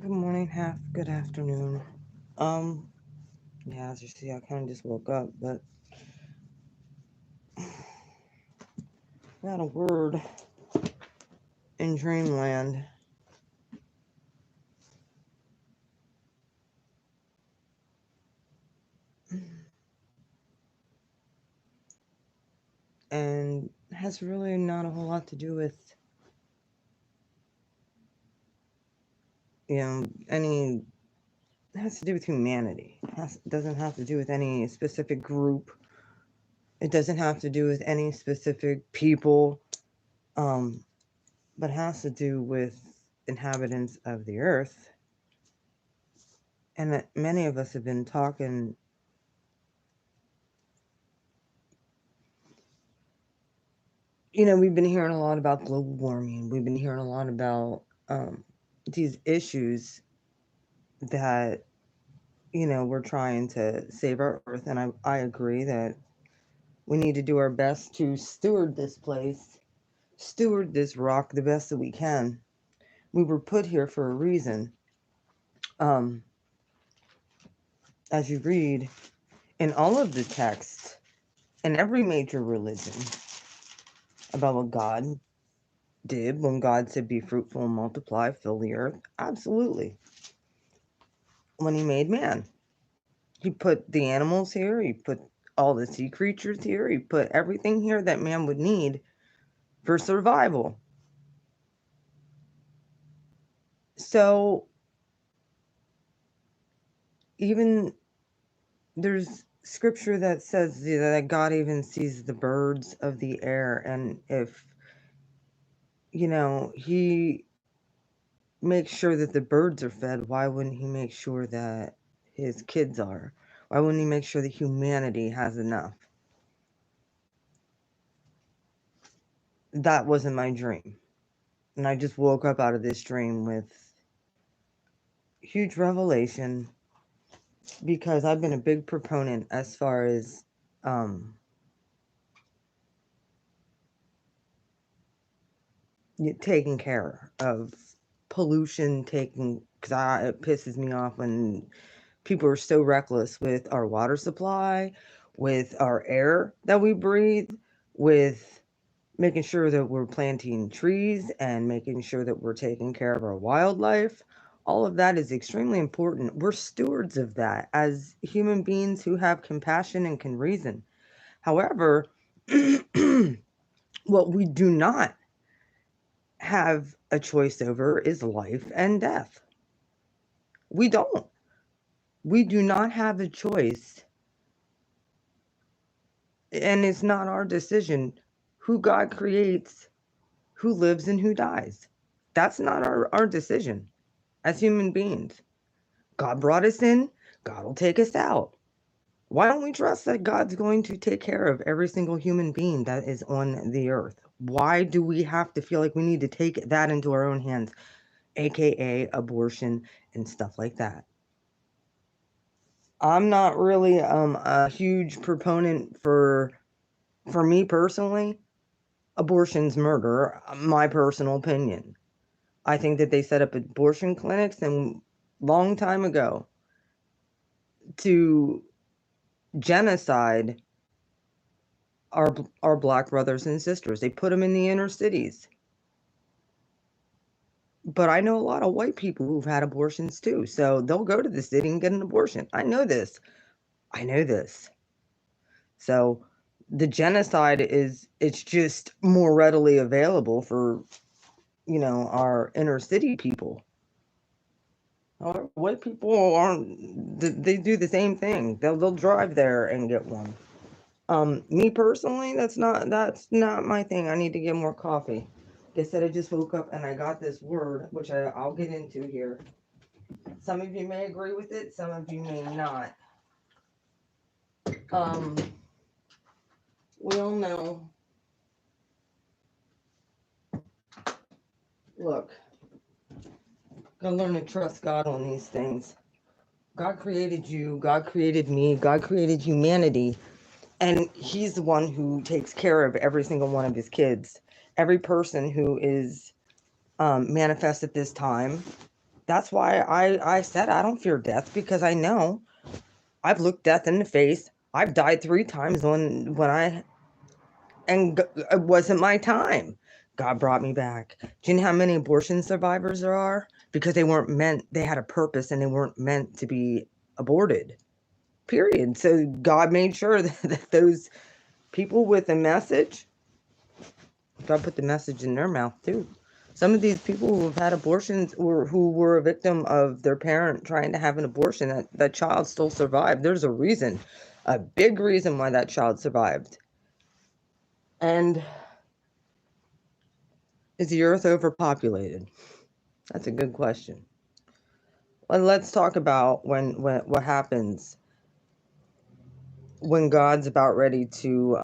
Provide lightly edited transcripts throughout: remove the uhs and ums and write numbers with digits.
Good morning, half good afternoon. Um, yeah, as you see, I kind of just woke up, but I got a word in dreamland, and has really not a whole lot to do with, any, it has to do with humanity. Doesn't have to do with any specific group. It doesn't have to do with any specific people, um, but has to do with inhabitants of the earth. And that many of us have been talking. We've been hearing a lot about global warming. We've been hearing a lot about these issues that, we're trying to save our earth. And I agree that we need to do our best to steward this place, steward this rock the best that we can. We were put here for a reason. Um, as you read in all of the texts, in every major religion, about what God did when God said, "Be fruitful and multiply, fill the earth." Absolutely. When he made man, he put the animals here, he put all the sea creatures here, he put everything here that man would need for survival. So, even there's scripture that says that God even sees the birds of the air. And if, he makes sure that the birds are fed, why wouldn't he make sure that his kids are? Why wouldn't he make sure that humanity has enough? That wasn't my dream. And I just woke up out of this dream with huge revelation, because I've been a big proponent as far as um, taking care of pollution, because it pisses me off when people are so reckless with our water supply, with our air that we breathe, with making sure that we're planting trees and making sure that we're taking care of our wildlife. All of that is extremely important. We're stewards of that as human beings who have compassion and can reason. However, what we do not have a choice over is life and death. We don't. We do not have a choice, and it's not our decision who God creates, who lives, and who dies. That's not our decision as human beings. God brought us in, God will take us out. Why don't we trust that God's going to take care of every single human being that is on the earth? Why do we have to feel like we need to take that into our own hands, aka abortion and stuff like that? I'm not really a huge proponent for me personally. Abortion's murder, my personal opinion. I think that they set up abortion clinics and long time ago to genocide our black brothers and sisters. They put them in the inner cities. But I know a lot of white people who've had abortions too. So they'll go to the city and get an abortion. I know this. I know this. So the genocide it's just more readily available for, our inner city people. However, white people aren't, they do the same thing. They'll drive there and get one. Me personally, that's not my thing. I need to get more coffee. Like I said, I just woke up and I got this word, which I'll get into here. Some of you may agree with it, some of you may not. Um, we all know. Look, gotta learn to trust God on these things. God created you. God created me. God created humanity. And he's the one who takes care of every single one of his kids. Every person who is manifest at this time That's why I said I don't fear death, because I know I've looked death in the face. I've died 3 times it wasn't my time. God brought me back. Do you know how many abortion survivors there are? Because they had a purpose and they weren't meant to be aborted. Period. So God made sure that those people with a message, God put the message in their mouth too. Some of these people who have had abortions or who were a victim of their parent trying to have an abortion, that child still survived. There's a reason, a big reason why that child survived. And is the earth overpopulated? That's a good question. Well, let's talk about what happens when God's about ready to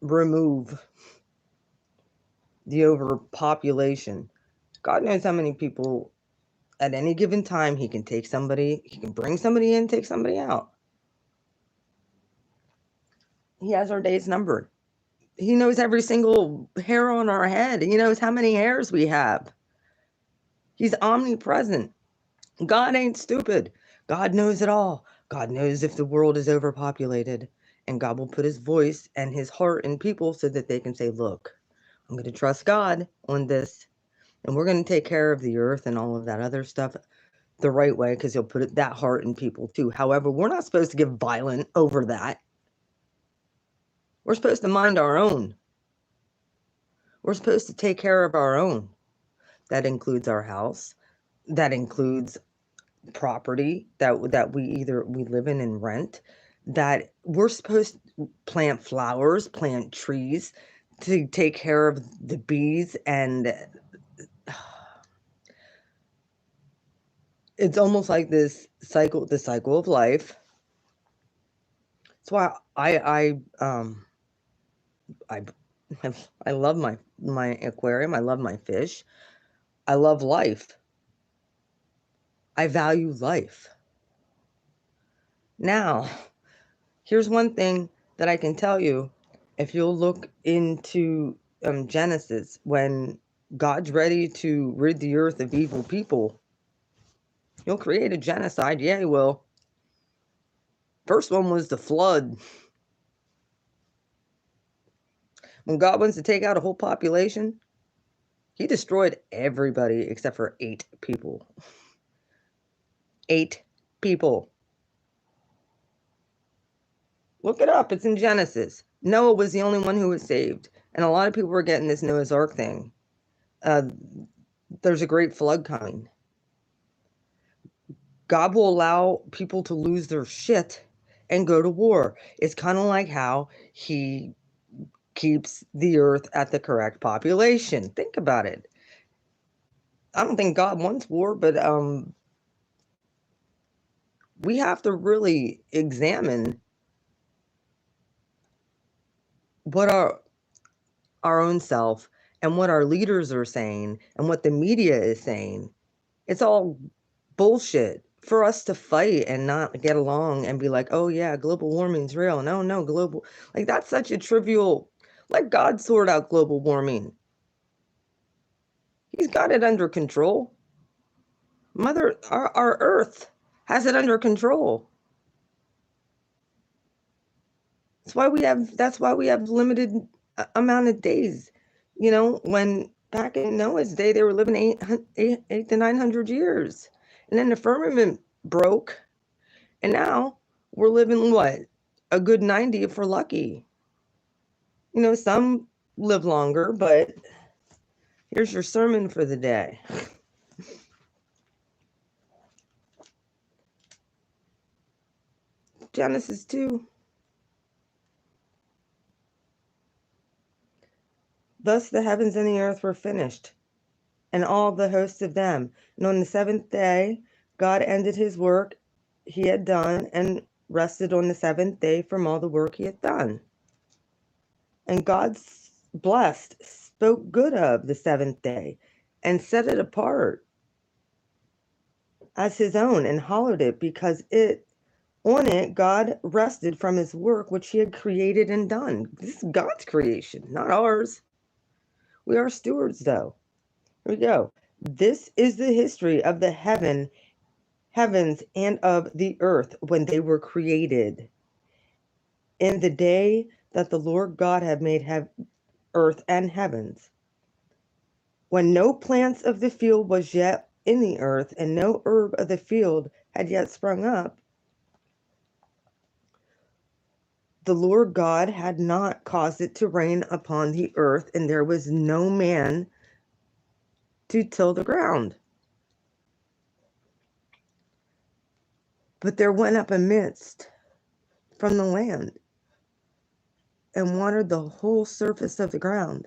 remove the overpopulation. God knows how many people at any given time he can bring somebody in, take somebody out. He has our days numbered. He knows every single hair on our head. He knows how many hairs we have. He's omnipresent. God ain't stupid. God knows it all. God knows if the world is overpopulated, and God will put his voice and his heart in people so that they can say, look, I'm going to trust God on this, and we're going to take care of the earth and all of that other stuff the right way, because he'll put that heart in people too. However, we're not supposed to get violent over that. We're supposed to mind our own. We're supposed to take care of our own. That includes our house. That includes property that we live in and rent. That we're supposed to plant flowers, plant trees to take care of the bees, and it's almost like the cycle of life. That's why I love my aquarium. I love my fish. I love life. I value life. Now, here's one thing that I can tell you. If you'll look into Genesis, when God's ready to rid the earth of evil people, he'll create a genocide. Yeah, he will. First one was the flood. When God wants to take out a whole population, he destroyed everybody except for 8 people. 8 people. Look it up. It's in Genesis. Noah was the only one who was saved. And a lot of people were getting this Noah's Ark thing. There's a great flood coming. God will allow people to lose their shit and go to war. It's kind of like how he keeps the earth at the correct population. Think about it. I don't think God wants war, but we have to really examine what our own self and what our leaders are saying and what the media is saying. It's all bullshit for us to fight and not get along and be like, oh yeah, global warming's real. No, global, like that's such a trivial, let God sort out global warming. He's got it under control. Our earth has it under control. That's why we have limited amount of days. You know, when back in Noah's day, they were living 8 to 900 years. And then the firmament broke. And now we're living what? A good 90 if we're lucky. You know, some live longer, but here's your sermon for the day. Genesis 2. Thus the heavens and the earth were finished, and all the hosts of them. And on the 7th day, God ended his work he had done and rested on the 7th day from all the work he had done. And God blessed, spoke good of the 7th day, and set it apart as his own, and hallowed it, because on it God rested from his work which he had created and done. This is God's creation, not ours. We are stewards, though. Here we go. This is the history of the heavens and of the earth when they were created. In the day that the Lord God had made earth and heavens, when no plants of the field was yet in the earth, and no herb of the field had yet sprung up, the Lord God had not caused it to rain upon the earth, and there was no man to till the ground. But there went up a mist from the land, and watered the whole surface of the ground.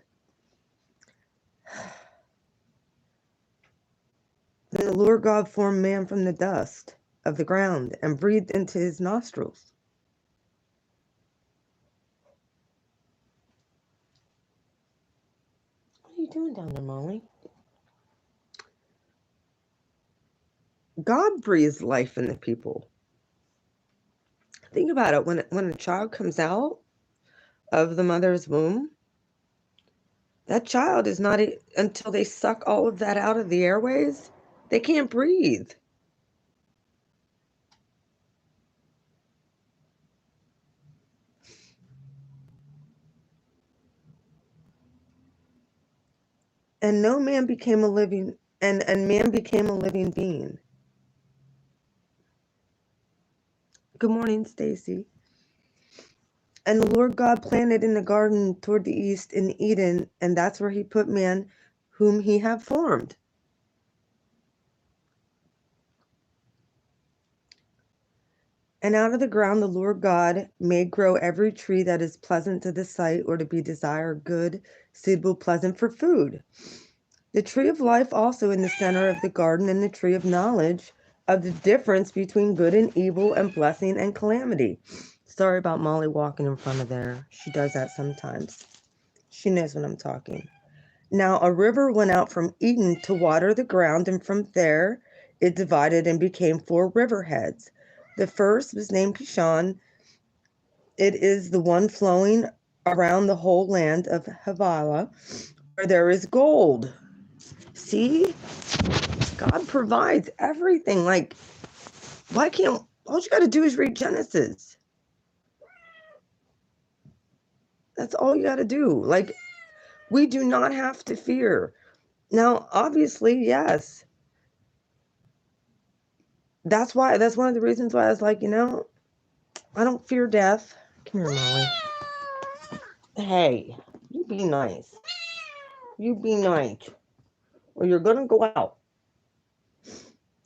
Then the Lord God formed man from the dust of the ground, and breathed into his nostrils. What are you doing down there, Molly? God breathes life into people. Think about it. When a child comes out of the mother's womb, that child is not, until they suck all of that out of the airways, they can't breathe. And no man became a living, and man became a living being. Good morning, Stacy. And the Lord God planted in the garden toward the east in Eden, and that's where he put man whom he had formed. And out of the ground the Lord God made grow every tree that is pleasant to the sight, or to be desired, good, suitable, pleasant for food. The tree of life also in the center of the garden, and the tree of knowledge of the difference between good and evil, and blessing and calamity. Sorry about Molly walking in front of there. She does that sometimes. She knows when I'm talking. Now a river went out from Eden to water the ground, and from there it divided and became 4 river heads. The first was named Kishon. It is the one flowing around the whole land of Havilah, where there is gold. See? God provides everything. Like, why can't, all you got to do is read Genesis. That's all you got to do. Like, we do not have to fear. Now, obviously, yes. That's one of the reasons why I was like, I don't fear death. Come here, Molly. Hey, you be nice. You be nice. Or you're going to go out.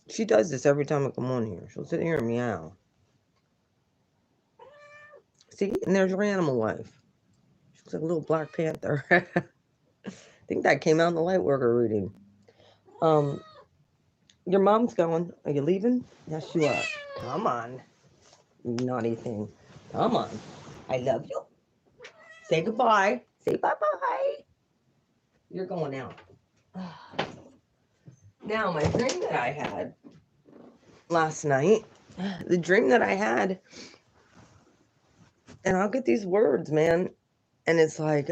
She does this every time I come on here. She'll sit here and meow. See? And there's your animal wife. She looks like a little Black Panther. I think that came out in the Lightworker reading. Your mom's going. Are you leaving? Yes, you are. Come on. Naughty thing. Come on. I love you. Say goodbye. Say bye-bye. You're going out. Now, my dream that I had last night, the dream that I had, and I'll get these words, man, and it's like,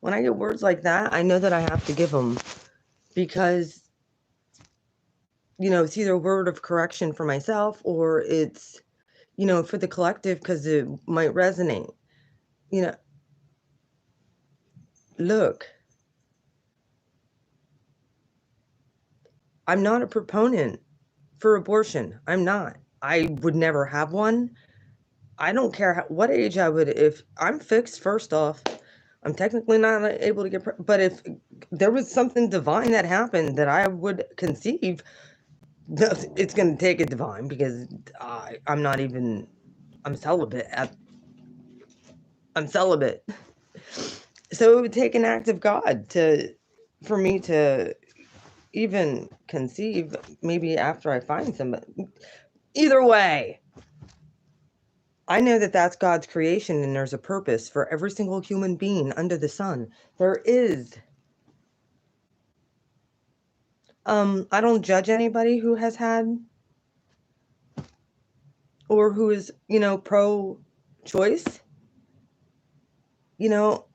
when I get words like that, I know that I have to give them, because, it's either a word of correction for myself, or it's, for the collective, because it might resonate. Look, I'm not a proponent for abortion. I'm not. I would never have one. I don't care what age I would. If I'm fixed, first off, I'm technically not able to get but if there was something divine that happened that I would conceive, it's going to take a divine, because I'm not even, I'm celibate. I'm celibate. So it would take an act of God for me to even conceive, maybe after I find somebody. Either way, I know that that's God's creation, and there's a purpose for every single human being under the sun. There is. I don't judge anybody who has had, or who is, pro-choice.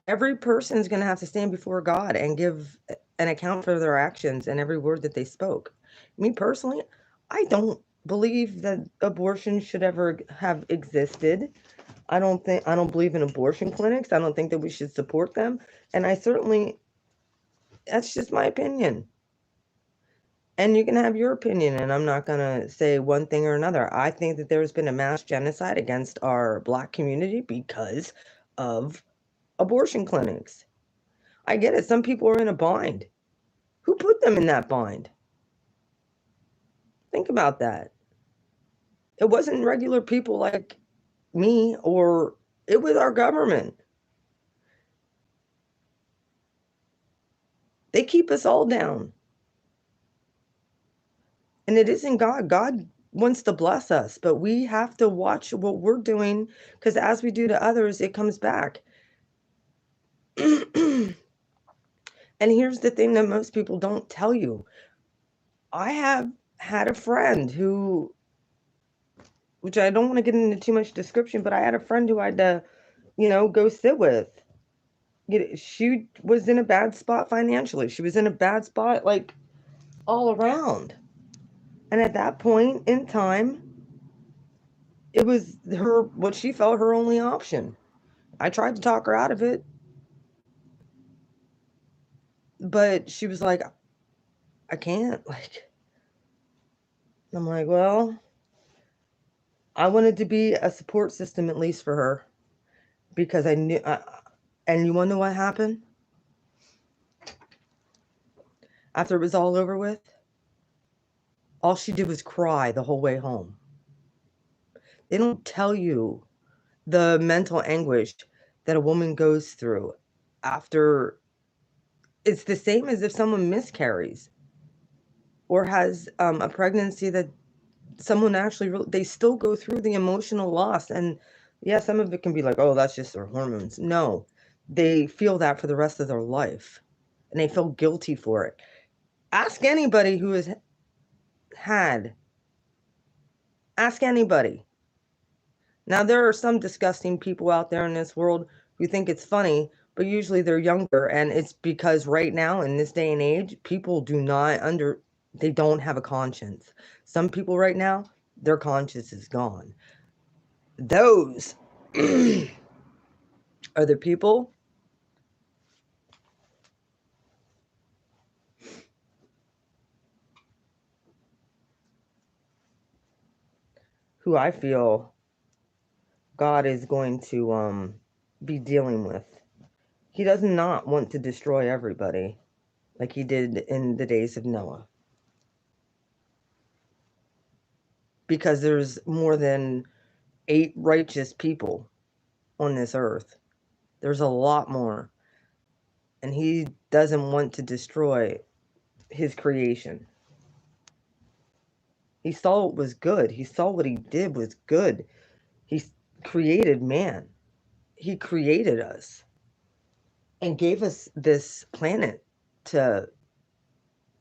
Every person is going to have to stand before God and give and account for their actions and every word that they spoke. Me personally, I don't believe that abortion should ever have existed. I don't believe in abortion clinics. I don't think that we should support them. And I certainly, that's just my opinion. And you can have your opinion, and I'm not going to say one thing or another. I think that there's been a mass genocide against our Black community because of abortion clinics. I get it. Some people are in a bind. Who put them in that bind? Think about that. It wasn't regular people like me, or it was our government. They keep us all down. And it isn't God. God wants to bless us, but we have to watch what we're doing, because as we do to others, it comes back. And here's the thing that most people don't tell you. I have had a friend who, which I don't want to get into too much description, but I had a friend who I had to, go sit with. She was in a bad spot financially. She was in a bad spot, like, all around. And at that point in time, it was what she felt her only option. I tried to talk her out of it, but she was like, I can't. Like, I'm like, well, I wanted to be a support system at least for her, because I knew. And you want to know what happened after it was all over with? All she did was cry the whole way home. They don't tell you the mental anguish that a woman goes through after. It's the same as if someone miscarries or has a pregnancy that someone actually they still go through the emotional loss. And yeah, some of it can be like, oh, that's just their hormones. No, they feel that for the rest of their life, and they feel guilty for it. Ask anybody who has had. Ask anybody. Now, there are some disgusting people out there in this world who think it's funny, but usually they're younger, and it's because right now in this day and age, people they don't have a conscience. Some people right now, their conscience is gone. Those are the people who I feel God is going to be dealing with. He does not want to destroy everybody like he did in the days of Noah, because there's more than 8 righteous people on this earth. There's a lot more. And he doesn't want to destroy his creation. He saw what was good. He saw what he did was good. He created man. He created us and gave us this planet to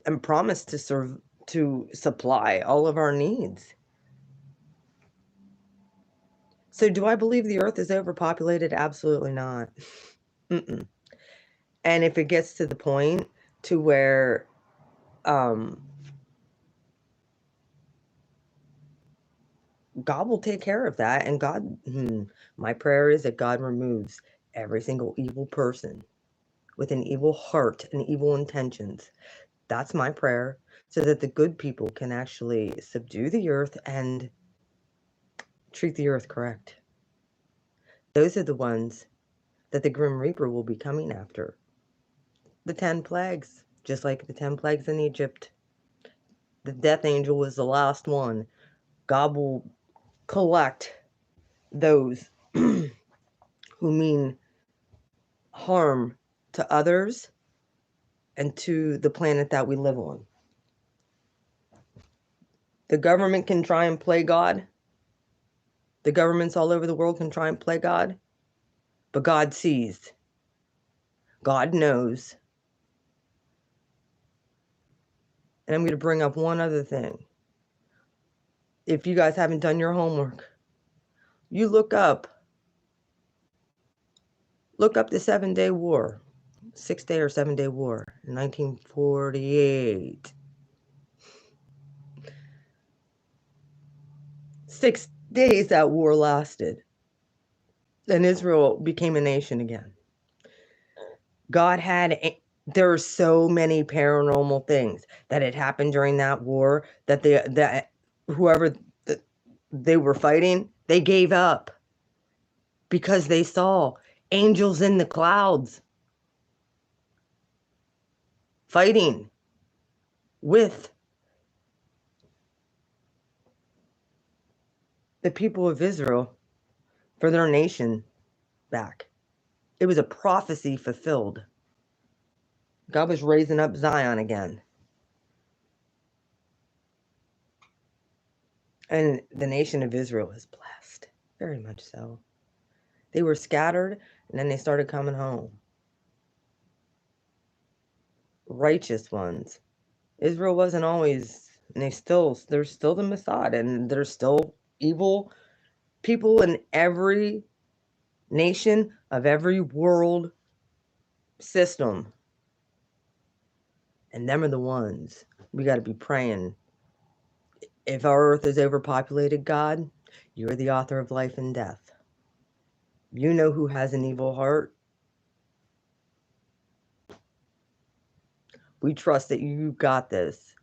and promised to serve, to supply all of our needs. So do I believe the earth is overpopulated? Absolutely not. Mm-mm. And if it gets to the point to where God will take care of that, and my prayer is that God removes every single evil person with an evil heart and evil intentions. That's my prayer, so that the good people can actually subdue the earth and treat the earth correct. Those are the ones that the Grim Reaper will be coming after. The 10 plagues, just like the 10 plagues in Egypt. The death angel was the last one. God will collect those who mean harm to others and to the planet that we live on. The government can try and play God. The governments all over the world can try and play God. But God sees. God knows. And I'm going to bring up one other thing. If you guys haven't done your homework, you look up the 7-Day War. 6-day or 7-day war in 1948. 6 days that war lasted. And Israel became a nation again. There are so many paranormal things that had happened during that war that whoever they were fighting, they gave up because they saw angels in the clouds fighting with the people of Israel for their nation back. It was a prophecy fulfilled. God was raising up Zion again. And the nation of Israel is blessed, very much so. They were scattered, and then they started coming home. Righteous ones. Israel wasn't always, and there's still the Mossad, and there's still evil people in every nation of every world system. And them are the ones we got to be praying. If our earth is overpopulated, God, you are the author of life and death. You know who has an evil heart. We trust that you got this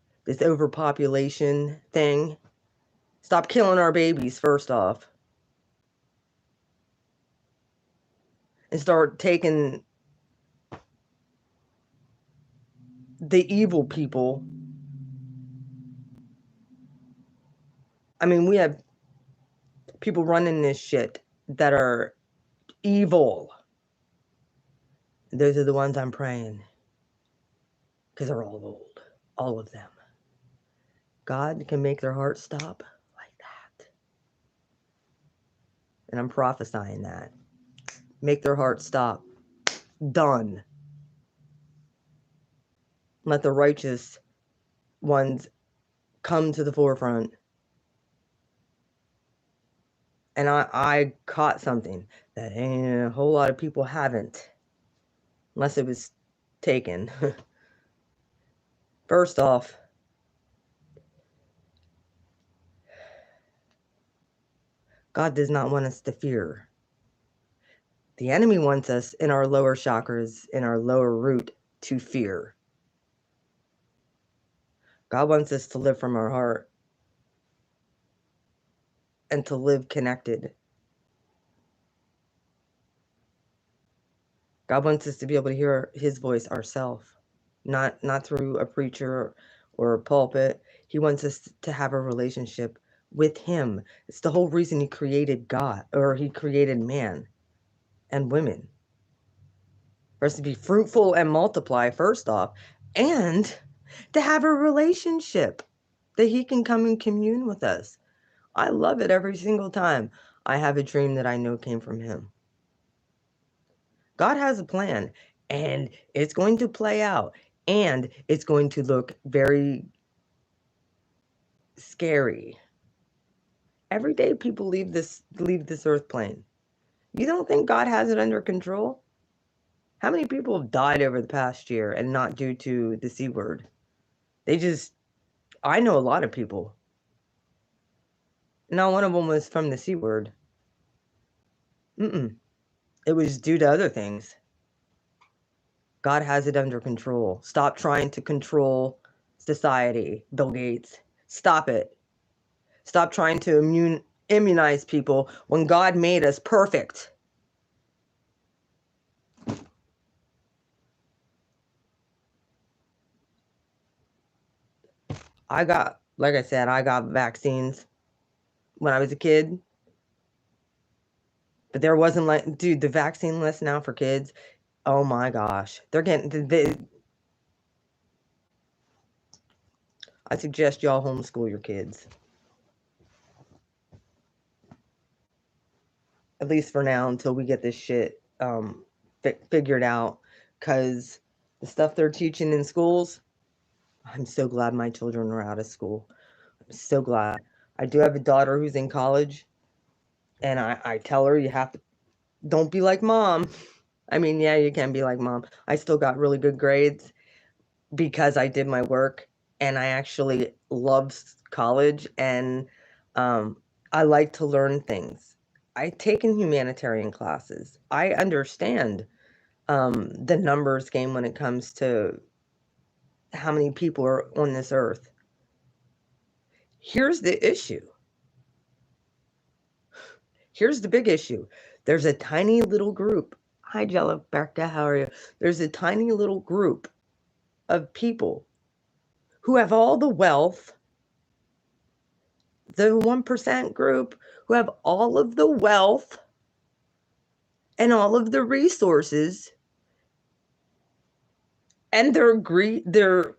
overpopulation thing. Stop killing our babies, first off. And start taking the evil people. I mean, we have people running this shit that are evil. Those are the ones I'm praying. Because they're all old. All of them. God can make their hearts stop like that. And I'm prophesying that. Make their hearts stop. Done. Let the righteous ones come to the forefront. And I caught something that a whole lot of people haven't. Unless it was taken. First off, God does not want us to fear. The enemy wants us in our lower chakras, in our lower root, to fear. God wants us to live from our heart and to live connected. God wants us to be able to hear his voice ourselves, not through a preacher or a pulpit. He wants us to have a relationship with him. It's the whole reason he created God, or he created man and women. For us to be fruitful and multiply, first off, and to have a relationship that he can come and commune with us. I love it every single time I have a dream that I know came from him. God has a plan, and it's going to play out, and it's going to look very scary. Every day people leave this earth plane. You don't think God has it under control? How many people have died over the past year, and not due to the C word? I know a lot of people. Not one of them was from the C word. It was due to other things. God has it under control. Stop trying to control society, Bill Gates. Stop it. Stop trying to immunize people when God made us perfect. Like I said, I got vaccines when I was a kid. But there wasn't dude, the vaccine list now for kids, oh my gosh. They're getting, I suggest y'all homeschool your kids. At least for now, until we get this shit figured out. Because the stuff they're teaching in schools, I'm so glad my children are out of school. I'm so glad. I do have a daughter who's in college, and I tell her, don't be like mom. I mean, yeah, you can be like, Mom, I still got really good grades because I did my work and I actually love college and um, I like to learn things. I've taken humanitarian classes. I understand the numbers game when it comes to how many people are on this earth. Here's the issue. Here's the big issue. There's a tiny little group. Hi, Jello Becca, how are you? There's a tiny little group of people who have all the wealth, the 1% group who have all of the wealth and all of the resources, and they're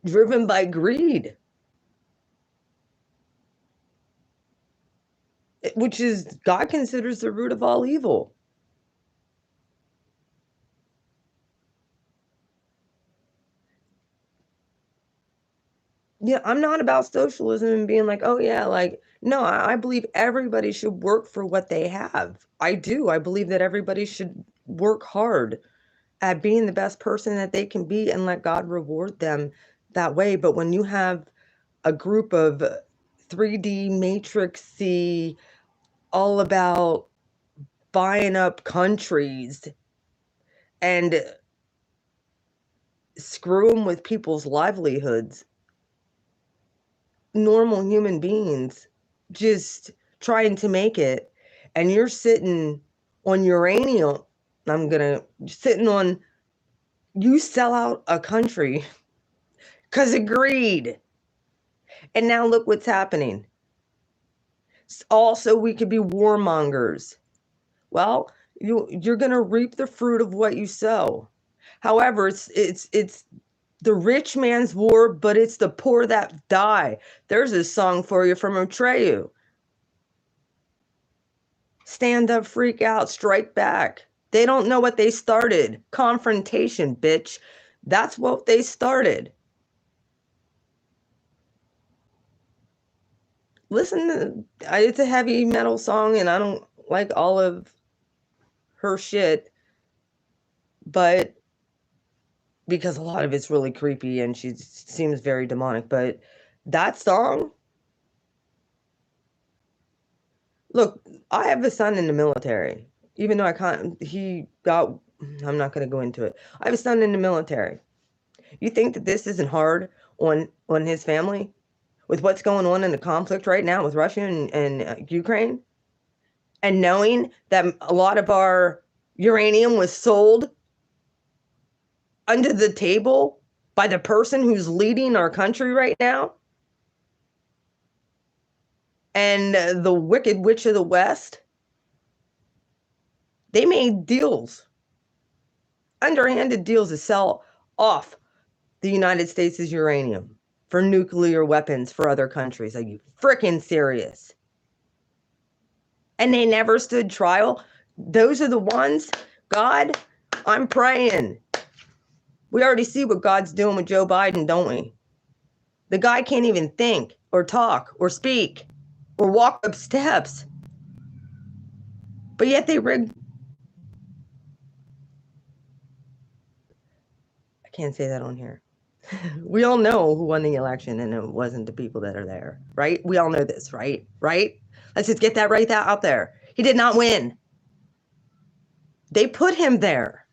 driven by greed, which is God considers the root of all evil. Yeah, I'm not about socialism and being like, oh yeah, like, no, I believe everybody should work for what they have. I do. I believe that everybody should work hard at being the best person that they can be and let God reward them that way. But when you have a group of 3D matrixy, all about buying up countries and screw them with people's livelihoods, normal human beings just trying to make it, and you're sitting on uranium. Sitting on, you sell out a country because of greed. And now look what's happening. Also, we could be warmongers. Well, you're going to reap the fruit of what you sow. However, it's the rich man's war, but it's the poor that die. There's a song for you from Atreyu. Stand up, freak out, strike back. They don't know what they started. Confrontation, bitch. That's what they started. Listen to, it's a heavy metal song and I don't like all of her shit, but because a lot of it's really creepy and she seems very demonic, but that song, look, I have a son in the military, even though I'm not going to go into it. I have a son in the military. You think that this isn't hard on his family with what's going on in the conflict right now with Russia and Ukraine? And knowing that a lot of our uranium was sold under the table by the person who's leading our country right now, and the Wicked Witch of the West, they made deals, underhanded deals to sell off the United States' uranium for nuclear weapons for other countries. Are you freaking serious? And they never stood trial. Those are the ones, God, I'm praying. We already see what God's doing with Joe Biden, don't we? The guy can't even think or talk or speak or walk up steps. But yet they rigged. I can't say that on here. We all know who won the election and it wasn't the people that are there, right? We all know this, right? Right? Let's just get that right out there. He did not win. They put him there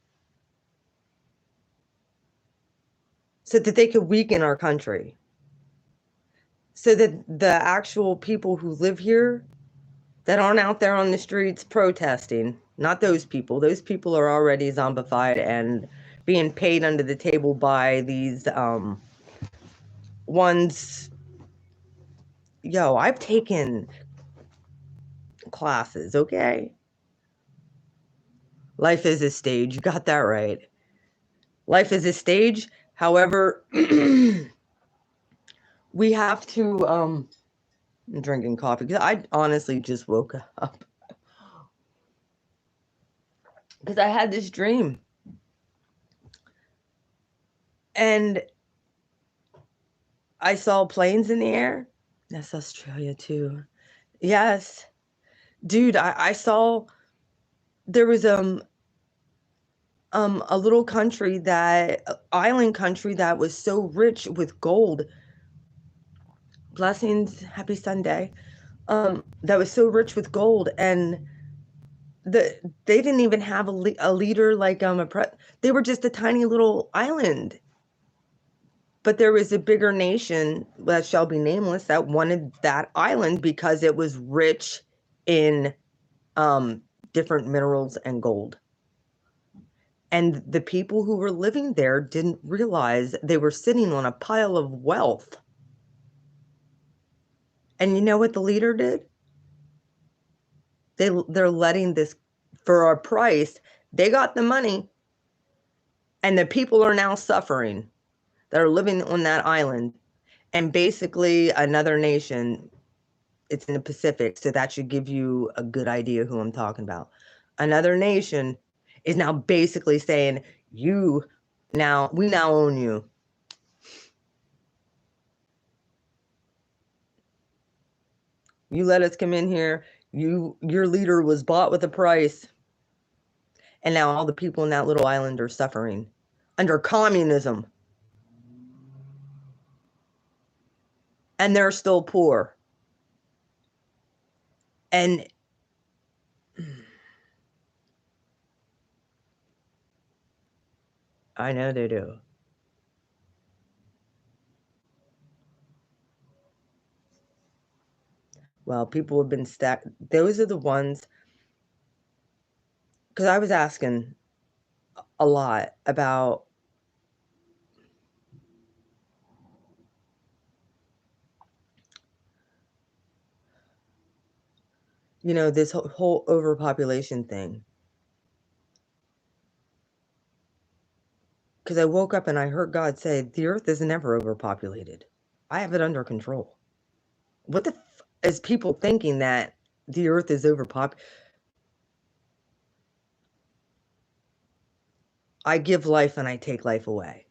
so that they could weaken our country. So that the actual people who live here that aren't out there on the streets protesting, not those people are already zombified and being paid under the table by these ones. Yo, I've taken classes, okay? Life is a stage. You got that right. Life is a stage. However, we have to I'm drinking coffee because I honestly just woke up because I had this dream. And I saw planes in the air. That's Australia too. Yes. Dude, I saw there was a little country that island country that was so rich with gold. Blessings, happy Sunday. That was so rich with gold, and they didn't even have a leader like they were just a tiny little island. But there was a bigger nation that shall be nameless that wanted that island because it was rich in different minerals and gold. And the people who were living there didn't realize they were sitting on a pile of wealth. And you know what the leader did? They're letting this for a price. They got the money, and the people are now suffering that are living on that island. And basically another nation, it's in the Pacific, so that should give you a good idea who I'm talking about. Another nation is now basically saying, we now own you. You let us come in here. Your leader was bought with a price. And now all the people in that little island are suffering under communism. And they're still poor. And I know they do. Well, people have been stacked. Those are the ones, because I was asking a lot about this whole overpopulation thing. Because I woke up and I heard God say, the earth is never overpopulated. I have it under control. What the is people thinking that the earth is overpopulated? I give life and I take life away.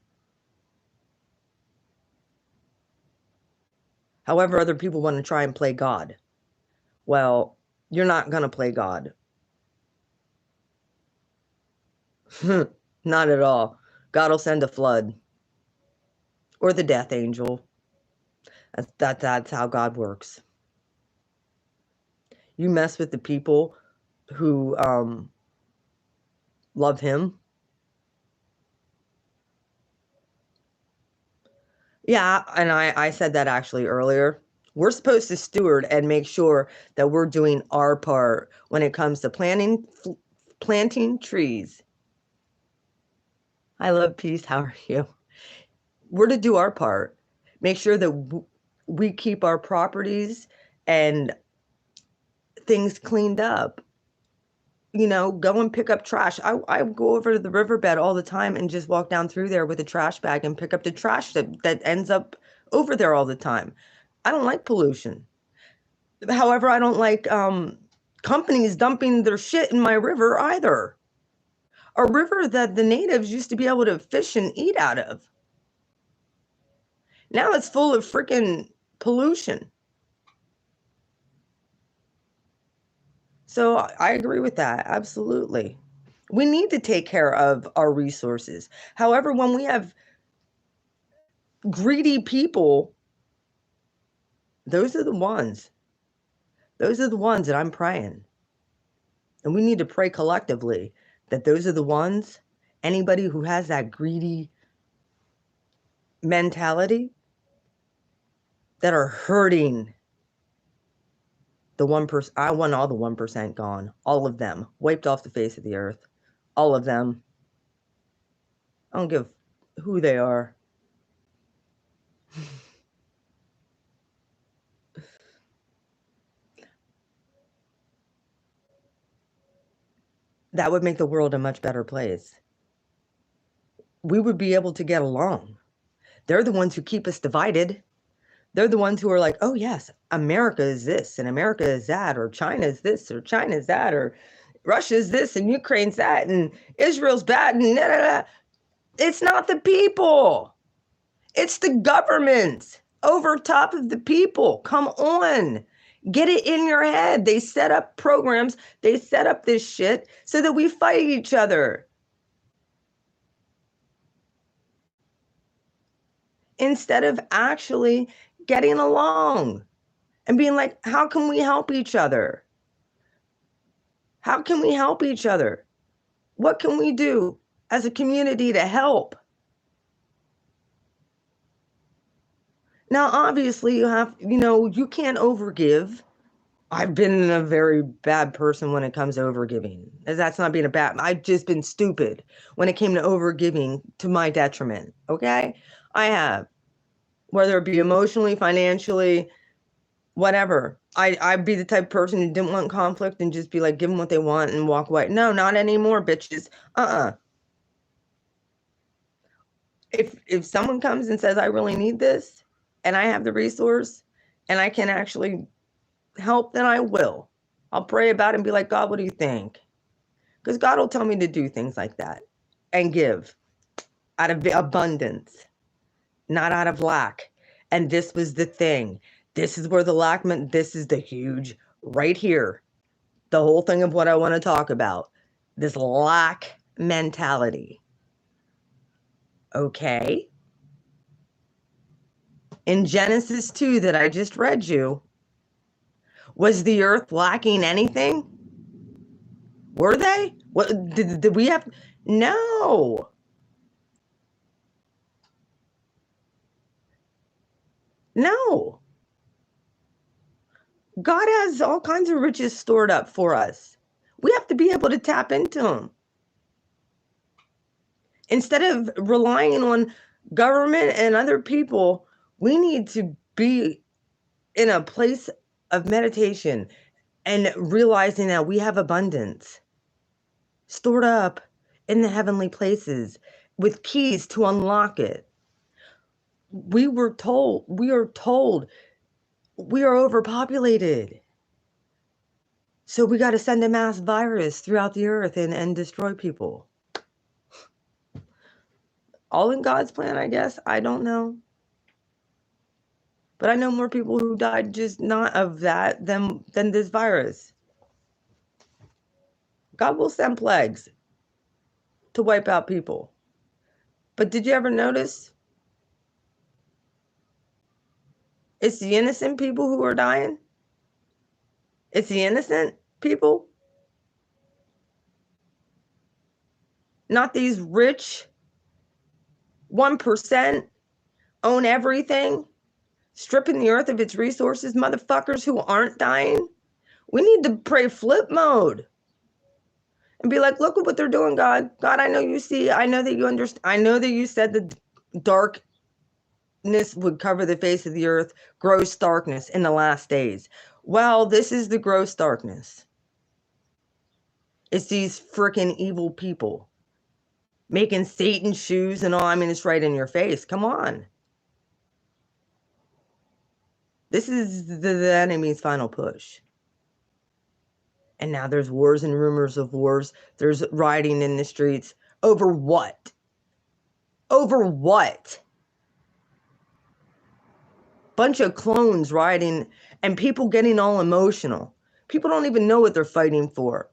However, other people want to try and play God. Well, you're not going to play God. Not at all. God will send a flood or the death angel. That's how God works. You mess with the people who love him. Yeah, and I said that actually earlier. We're supposed to steward and make sure that we're doing our part when it comes to planting trees. I love peace. How are you? We're to do our part. Make sure that we keep our properties and things cleaned up. Go and pick up trash. I go over to the riverbed all the time and just walk down through there with a trash bag and pick up the trash that ends up over there all the time. I don't like pollution. However, I don't like companies dumping their shit in my river either. A river that the natives used to be able to fish and eat out of. Now it's full of freaking pollution. So I agree with that. Absolutely. We need to take care of our resources. However, when we have greedy people, those are the ones. Those are the ones that I'm praying. And we need to pray collectively that those are the ones, anybody who has that greedy mentality, that are hurting the 1%. I want all the 1% gone. All of them. Wiped off the face of the earth. All of them. I don't give who they are. That would make the world a much better place. We would be able to get along. They're the ones who keep us divided. They're the ones who are like, oh, yes, America is this and America is that, or China is this or China is that, or Russia is this and Ukraine's that, and Israel's bad, and da, da, da. It's not the people. It's the governments over top of the people. Come on. Get it in your head. They set up programs. They set up this shit so that we fight each other. instead of actually getting along and being like, how can we help each other? How can we help each other? What can we do as a community to help? Now, obviously, you can't overgive. I've been a very bad person when it comes to overgiving. That's not being a bad, I've just been stupid when it came to overgiving to my detriment. Okay? I have, whether it be emotionally, financially, whatever. I'd be the type of person who didn't want conflict and just be like, give them what they want and walk away. No, not anymore, bitches. If someone comes and says, I really need this and I have the resource and I can actually help, then I will. I'll pray about it and be like, God, what do you think? Because God will tell me to do things like that and give out of abundance, not out of lack. And this was the thing. This is where the lack meant, this is the huge right here. The whole thing of what I want to talk about, this lack mentality. Okay. In Genesis 2 that I just read you, was the earth lacking anything? Were they? What did we have? No. No. God has all kinds of riches stored up for us. We have to be able to tap into them. Instead of relying on government and other people, we need to be in a place of meditation and realizing that we have abundance stored up in the heavenly places with keys to unlock it. We are told we are overpopulated. So we got to send a mass virus throughout the earth and destroy people. All in God's plan, I guess. I don't know. But I know more people who died just not of that than this virus. God will send plagues to wipe out people. But did you ever notice? It's the innocent people who are dying. It's the innocent people. Not these rich 1% own everything, stripping the earth of its resources, motherfuckers who aren't dying. We need to pray flip mode and be like, look at what they're doing, God. God, I know you see. I know that you understand. I know that you said that darkness would cover the face of the earth, gross darkness in the last days. Well, this is the gross darkness. It's these freaking evil people making Satan shoes and all. I mean, it's right in your face. Come on. This is the enemy's final push. And now there's wars and rumors of wars. There's rioting in the streets. Over what? Over what? Bunch of clones rioting and people getting all emotional. People don't even know what they're fighting for.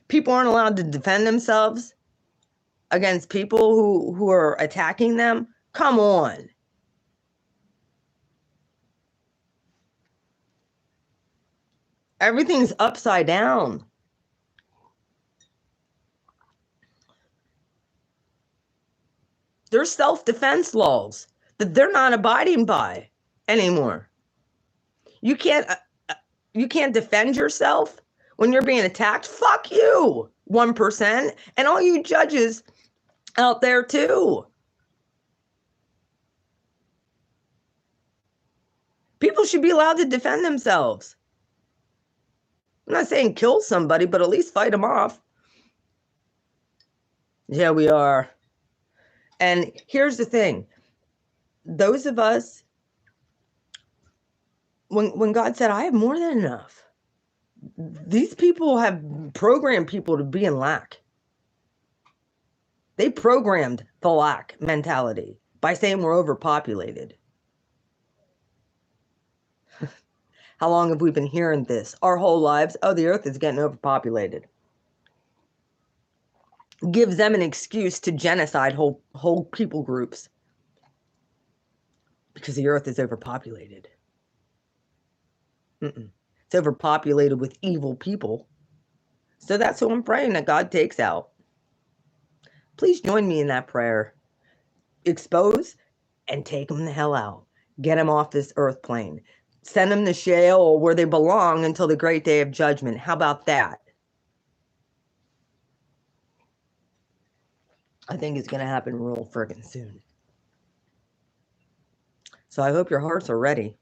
People aren't allowed to defend themselves against people who are attacking them. Come on. Everything's upside down. There's self-defense laws that they're not abiding by anymore. You can't defend yourself when you're being attacked. Fuck you, 1%, and all you judges out there too. People should be allowed to defend themselves. I'm not saying kill somebody, but at least fight them off. Yeah, we are. And here's the thing. Those of us, when God said, I have more than enough, these people have programmed people to be in lack. They programmed the lack mentality by saying we're overpopulated. How long have we been hearing this? Our whole lives? Oh, the earth is getting overpopulated. gives them an excuse to genocide whole people groups because the earth is overpopulated. It's overpopulated with evil people. So that's who I'm praying that God takes out. Please join me in that prayer. Expose and take them the hell out. Get them off this earth plane. Send them to Sheol or where they belong until the great day of judgment. How about that? I think it's going to happen real friggin' soon. So I hope your hearts are ready.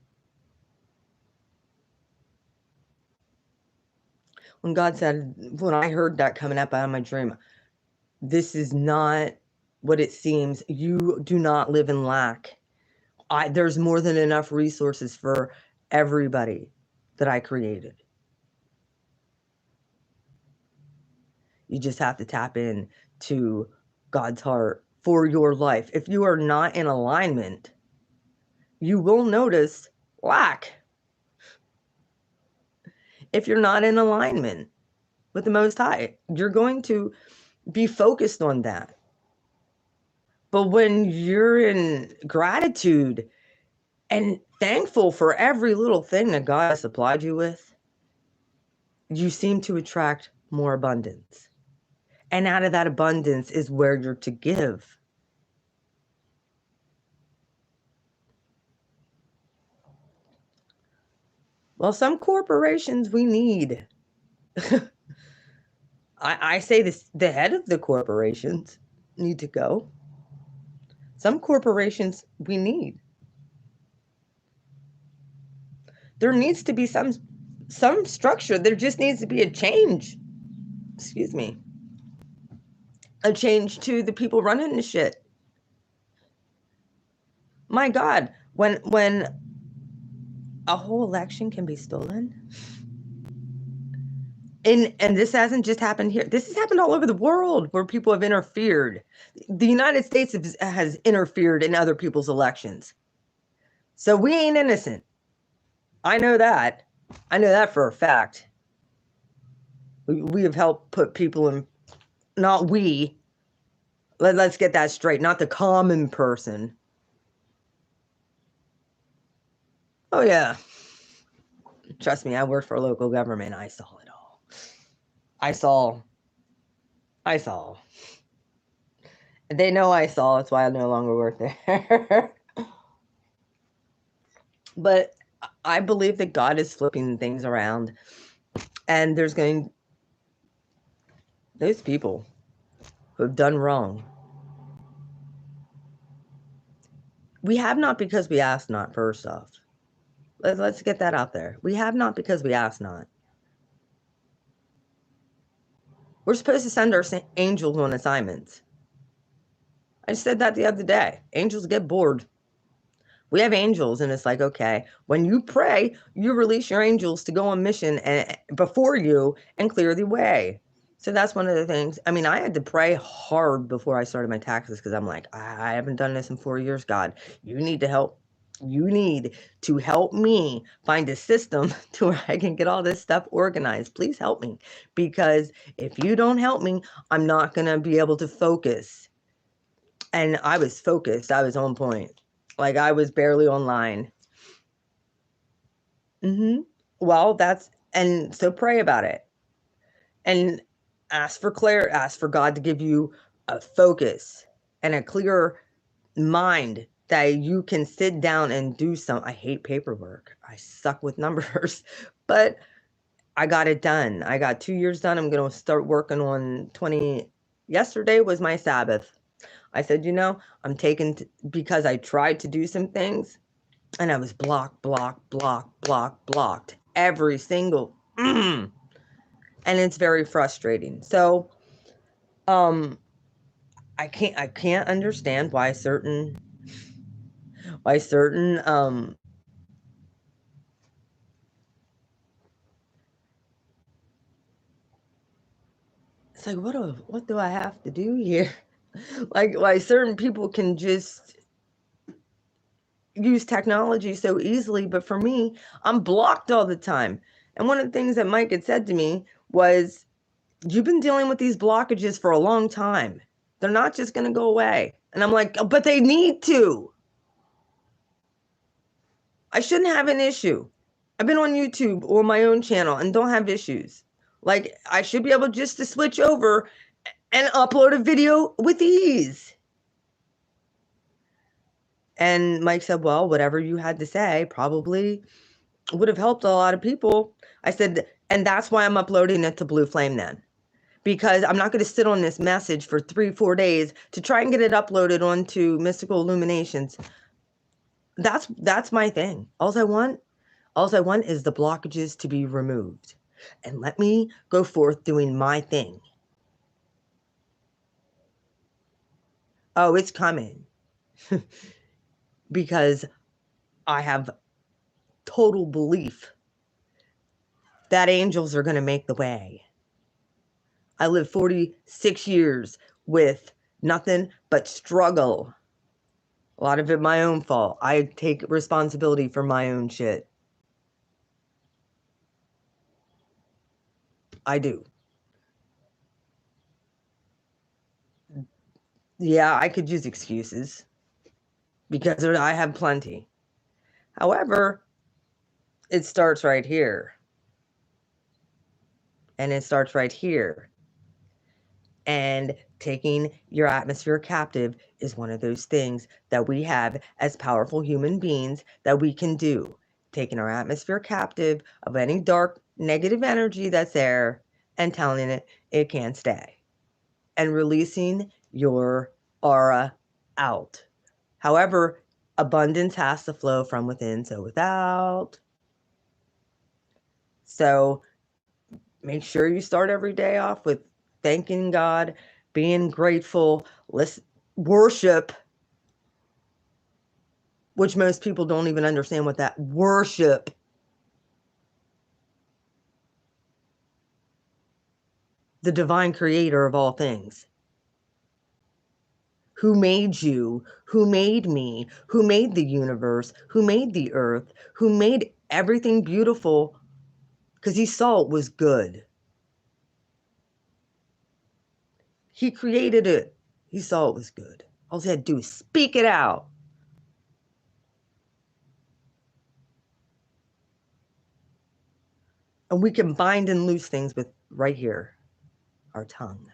When God said, when I heard that coming up out of my dream, this is not what it seems. You do not live in lack. There's more than enough resources for everybody that I created. You just have to tap in to God's heart for your life. If you are not in alignment, you will notice lack. If you're not in alignment with the Most High, you're going to be focused on that. But when you're in gratitude and thankful for every little thing that God has supplied you with, you seem to attract more abundance. And out of that abundance is where you're to give. Well, some corporations we need. I say this, the head of the corporations need to go. Some corporations we need. There needs to be some structure. There just needs to be a change. Excuse me. A change to the people running the shit. My God, when a whole election can be stolen. And this hasn't just happened here. This has happened all over the world where people have interfered. The United States has interfered in other people's elections. So we ain't innocent. I know that. I know that for a fact. We have helped put people in, not we. Let's get that straight. Not the common person. Oh, yeah. Trust me, I worked for local government. I saw it all. I saw. They know I saw. That's why I no longer work there. But I believe that God is flipping things around. And there's those people who have done wrong. We have not because we ask not, first off. Let's get that out there. We have not because we ask not. We're supposed to send our angels on assignments. I said that the other day. Angels get bored. We have angels, and it's like, okay, when you pray, you release your angels to go on mission and before you and clear the way. So that's one of the things. I mean, I had to pray hard before I started my taxes because I'm like, I haven't done this in 4 years, God. You need to help. You need to help me find a system to where I can get all this stuff organized. Please help me, because if you don't help me, I'm not going to be able to focus. And I was focused. I was on point. Like I was barely online. Well, and so pray about it. And ask for clarity, ask for God to give you a focus and a clear mind that you can sit down and do some. I hate paperwork. I suck with numbers, but I got it done. I got 2 years done. I'm going to start working on 20. Yesterday was my Sabbath. I said, I'm taking, because I tried to do some things and I was blocked every single, and it's very frustrating. So, I can't understand why certain, it's like, what do I have to do here? Like, why certain people can just use technology so easily, but for me, I'm blocked all the time. And one of the things that Mike had said to me was, You've been dealing with these blockages for a long time. They're not just going to go away. And I'm like, oh, but they need to. I shouldn't have an issue. I've been on YouTube or my own channel and don't have issues. Like, I should be able just to switch over and upload a video with ease. And Mike said, well, whatever you had to say probably would have helped a lot of people. I said, and that's why I'm uploading it to Blue Flame then. Because I'm not going to sit on this message for 3-4 days to try and get it uploaded onto Mystical Illuminations. That's my thing. All I want is the blockages to be removed. And let me go forth doing my thing. Oh, it's coming. Because I have total belief that angels are going to make the way. I lived 46 years with nothing but struggle. A lot of it my own fault. I take responsibility for my own shit. I do. Yeah, I could use excuses because I have plenty. However, it starts right here. And it starts right here. And taking your atmosphere captive is one of those things that we have as powerful human beings that we can do. Taking our atmosphere captive of any dark, negative energy that's there and telling it it can't stay. And releasing your aura out. However, abundance has to flow from within, so without. So make sure you start every day off with thanking God, being grateful, worship, which most people don't even understand what that worship. The divine creator of all things. Who made you, who made me, who made the universe, who made the earth, who made everything beautiful because he saw it was good. He created it. He saw it was good. All he had to do is speak it out. And we can bind and loose things with right here, our tongue.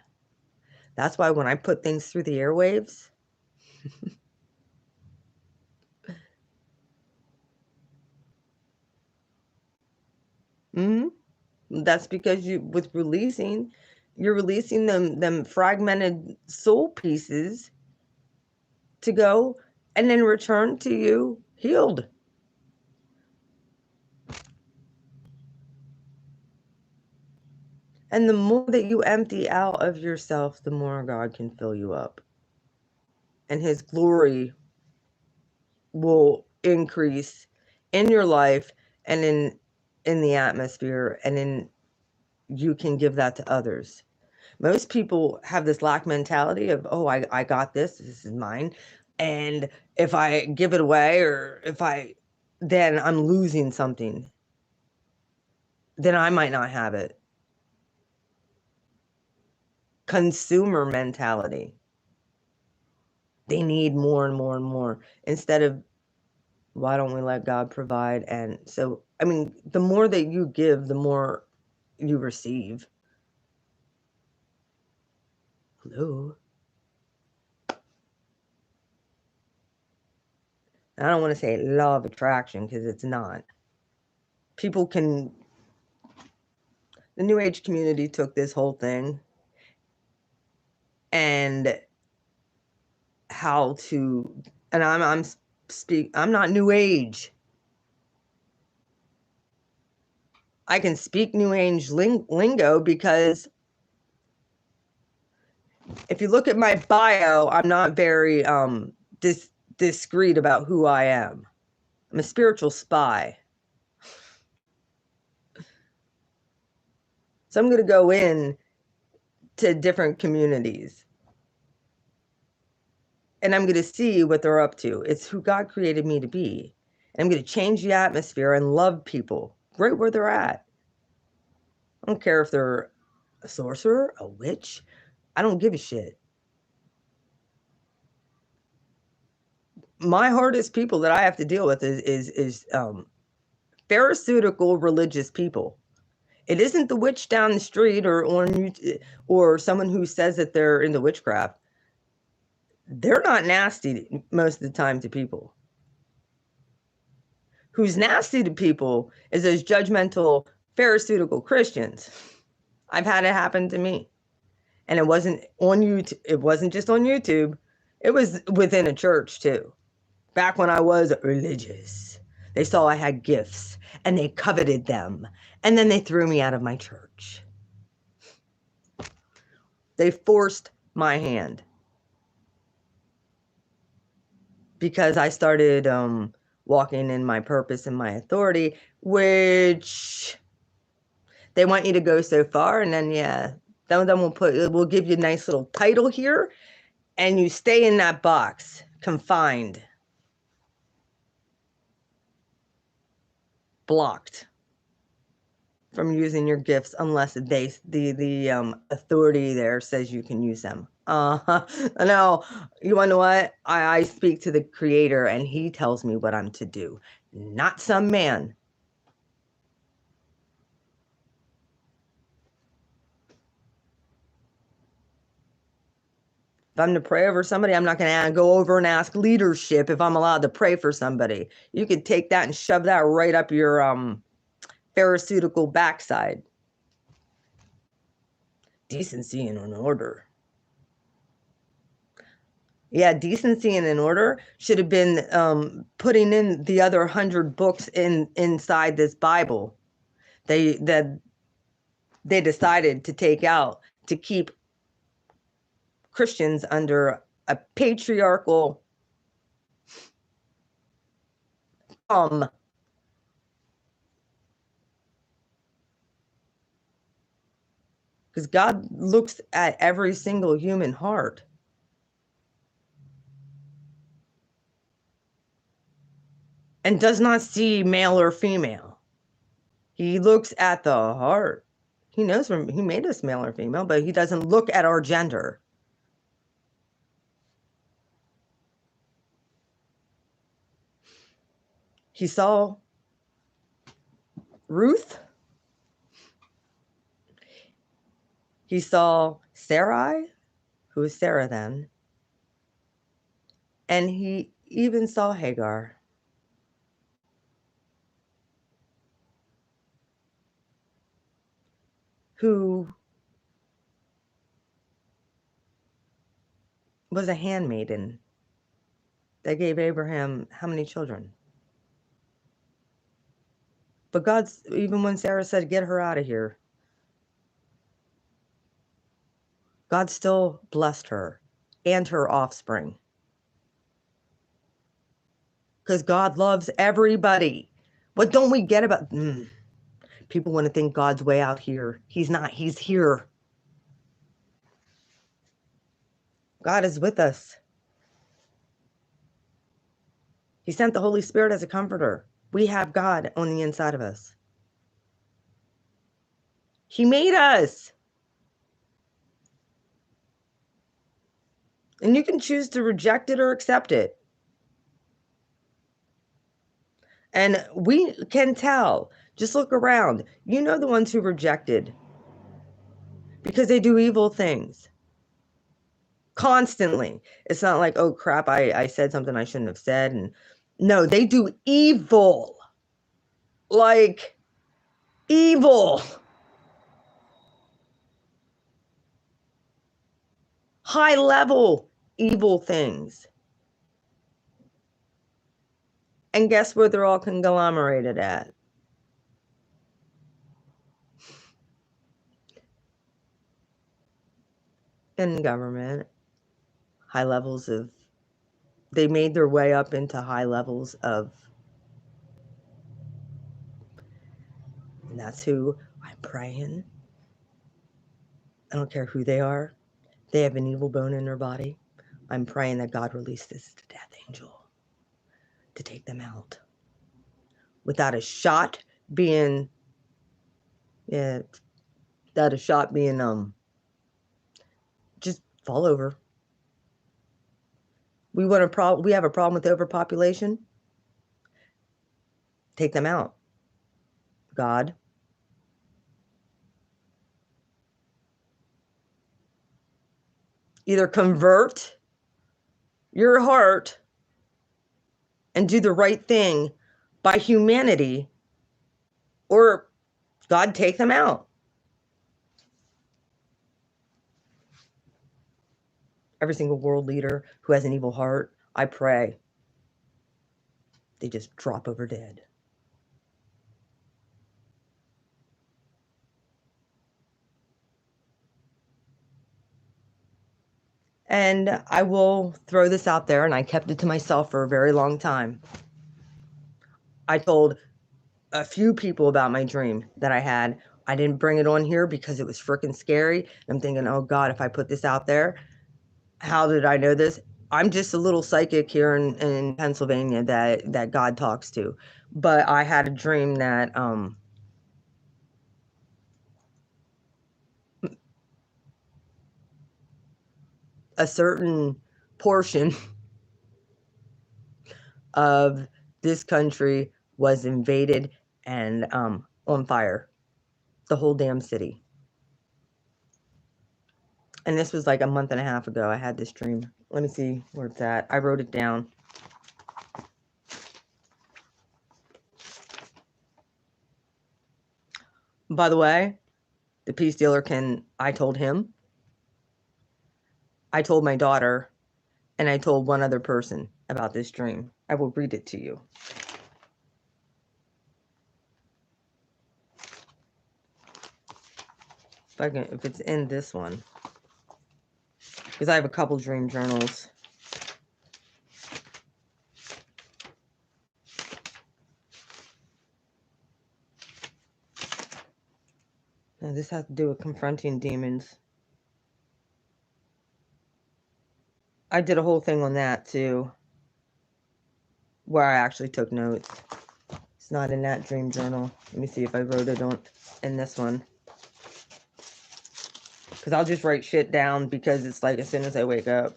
That's why when I put things through the airwaves, that's because with releasing, you're releasing them fragmented soul pieces to go and then return to you healed. And the more that you empty out of yourself, the more God can fill you up. And his glory will increase in your life and in the atmosphere, and in you can give that to others. Most people have this lack mentality of, oh, I got this is mine. And if I give it away or then I'm losing something. Then I might not have it. Consumer mentality. They need more and more and more instead of, why don't we let God provide? And so, I mean, the more that you give, the more you receive. Hello. I don't want to say law of attraction because it's not. People can, the New Age community took this whole thing and how to, and I'm not New Age. I can speak New Age lingo because if you look at my bio, I'm not very discreet about who I am. I'm a spiritual spy. So I'm going to go in to different communities. And I'm going to see what they're up to. It's who God created me to be. And I'm going to change the atmosphere and love people right where they're at. I don't care if they're A sorcerer? A witch? I don't give a shit. My hardest people that I have to deal with is pharisaical religious people. It isn't the witch down the street or on or someone who says that they're into witchcraft. They're not nasty most of the time to people. Who's nasty to people is those judgmental pharisaical Christians. I've had it happen to me. And it wasn't on YouTube. It wasn't just on YouTube. It was within a church too. Back when I was religious, they saw I had gifts and they coveted them. And then they threw me out of my church. They forced my hand because I started walking in my purpose and my authority, which they want you to go so far. And then, yeah, then we'll give you a nice little title here. And you stay in that box, confined, blocked from using your gifts unless the authority there says you can use them. No, you want to know what? I speak to the Creator and He tells me what I'm to do, not some man. If I'm to pray over somebody, I'm not going to go over and ask leadership if I'm allowed to pray for somebody. You could take that and shove that right up your pharisaical backside. Decency and an order. Yeah, decency and an order should have been putting in the other 100 books inside this Bible. They decided to take out to keep Christians under a patriarchal because God looks at every single human heart. And does not see male or female. He looks at the heart. He knows He made us male or female, but He doesn't look at our gender. He saw Ruth. He saw Sarai, who was Sarah then. And He even saw Hagar. Who was a handmaiden that gave Abraham how many children? But God's, even when Sarah said, get her out of here, God still blessed her and her offspring. Because God loves everybody. What don't we get about... People want to think God's way out here. He's not. He's here. God is with us. He sent the Holy Spirit as a comforter. We have God on the inside of us. He made us. And you can choose to reject it or accept it. And we can tell. Just look around. You know the ones who rejected. Because they do evil things. Constantly. It's not like, oh crap, I said something I shouldn't have said. And no, they do evil. Like evil. High level evil things. And guess where they're all conglomerated at? In government. High levels of, they made their way up into high levels of, and that's who I'm praying. I don't care who they are. They have an evil bone in their body. I'm praying that God releases the death angel to take them out without a shot being that a shot being just fall over. We have a problem with overpopulation. Take them out. God. Either convert your heart and do the right thing by humanity, or God, take them out. Every single world leader who has an evil heart, I pray they just drop over dead. And I will throw this out there, and I kept it to myself for a very long time. I told a few people about my dream that I had. I didn't bring it on here because it was freaking scary. I'm thinking, oh God, if I put this out there, how did I know this? I'm just a little psychic here in Pennsylvania that God talks to. But I had a dream that a certain portion of this country was invaded and on fire. The whole damn city. And this was like a month and a half ago. I had this dream. Let me see where it's at. I wrote it down. By the way, the peace dealer I told him, I told my daughter, and I told one other person about this dream. I will read it to you. If it's in this one. Because I have a couple dream journals. Now, this has to do with confronting demons. I did a whole thing on that too, where I actually took notes. It's not in that dream journal. Let me see if I wrote it in this one. Because I'll just write shit down because it's like as soon as I wake up.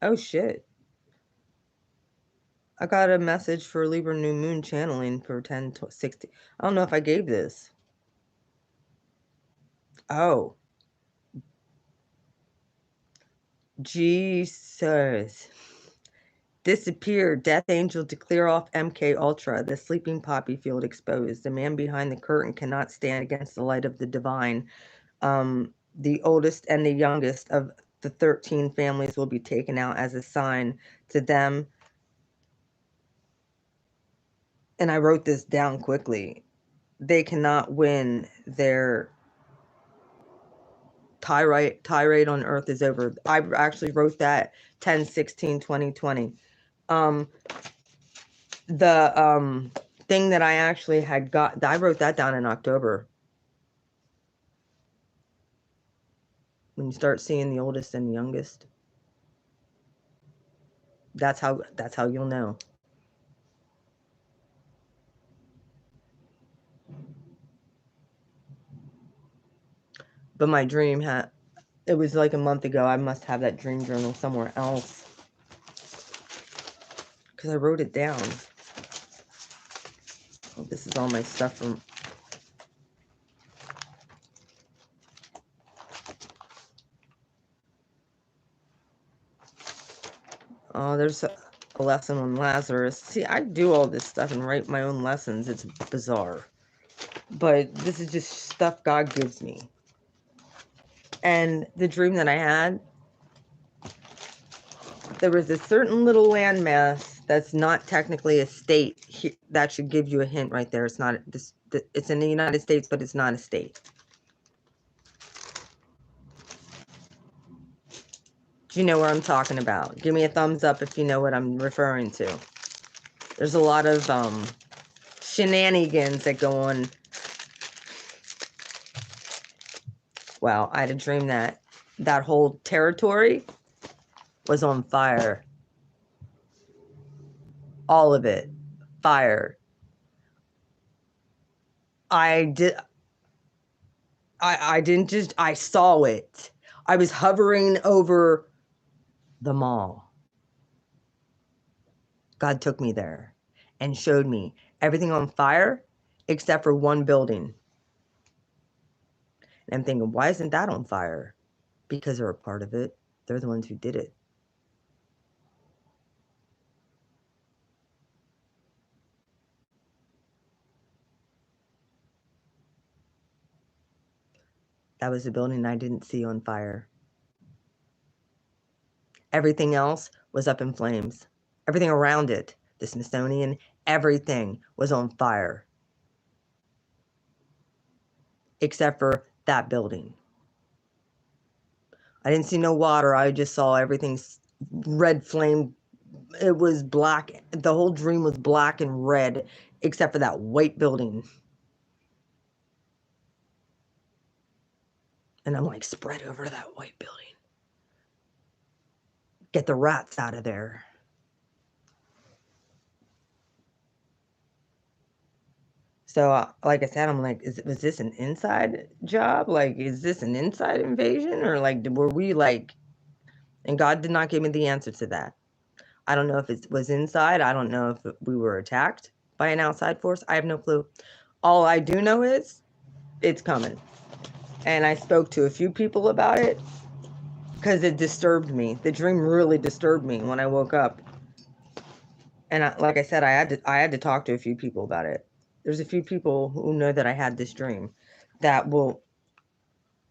Oh shit. I got a message for Libra New Moon channeling for 10/60. I don't know if I gave this. Oh. Jesus. Disappeared. Death Angel to clear off MK Ultra. The sleeping poppy field exposed. The man behind the curtain cannot stand against the light of the divine. The oldest and the youngest of the 13 families will be taken out as a sign to them. And I wrote this down quickly. They cannot win. Their tirade on earth is over. I actually wrote that 10/16/2020. The thing that I actually had got, I wrote that down in October. When you start seeing the oldest and the youngest, that's how you'll know. But my dream it was like a month ago. I must have that dream journal somewhere else because I wrote it down. Oh, this is all my stuff from. Oh, there's a lesson on Lazarus. See, I do all this stuff and write my own lessons. It's bizarre. But this is just stuff God gives me. And the dream that I had, there was a certain little landmass that's not technically a state. That should give you a hint right there. It's not this. It's in the United States, but it's not a state. Do you know where I'm talking about? Give me a thumbs up if you know what I'm referring to. There's a lot of shenanigans that go on. Well, I had a dream that whole territory was on fire. All of it. Fire. I didn't just, I saw it. I was hovering over the mall. God took me there and showed me everything on fire except for one building. And I'm thinking, why isn't that on fire? Because they're a part of it. They're the ones who did it. That was the building I didn't see on fire. Everything else was up in flames. Everything around it, the Smithsonian, everything was on fire. Except for that building. I didn't see no water. I just saw everything red flame. It was black. The whole dream was black and red, except for that white building. And I'm like, spread over to that white building. Get the rats out of there. So, like I said, I'm like, was this an inside job? Like, is this an inside invasion? Or like, were we like, and God did not give me the answer to that. I don't know if it was inside. I don't know if we were attacked by an outside force. I have no clue. All I do know is it's coming. And I spoke to a few people about it because it disturbed me. The dream really disturbed me when I woke up. And like I said, I had to talk to a few people about it. There's a few people who know that I had this dream that will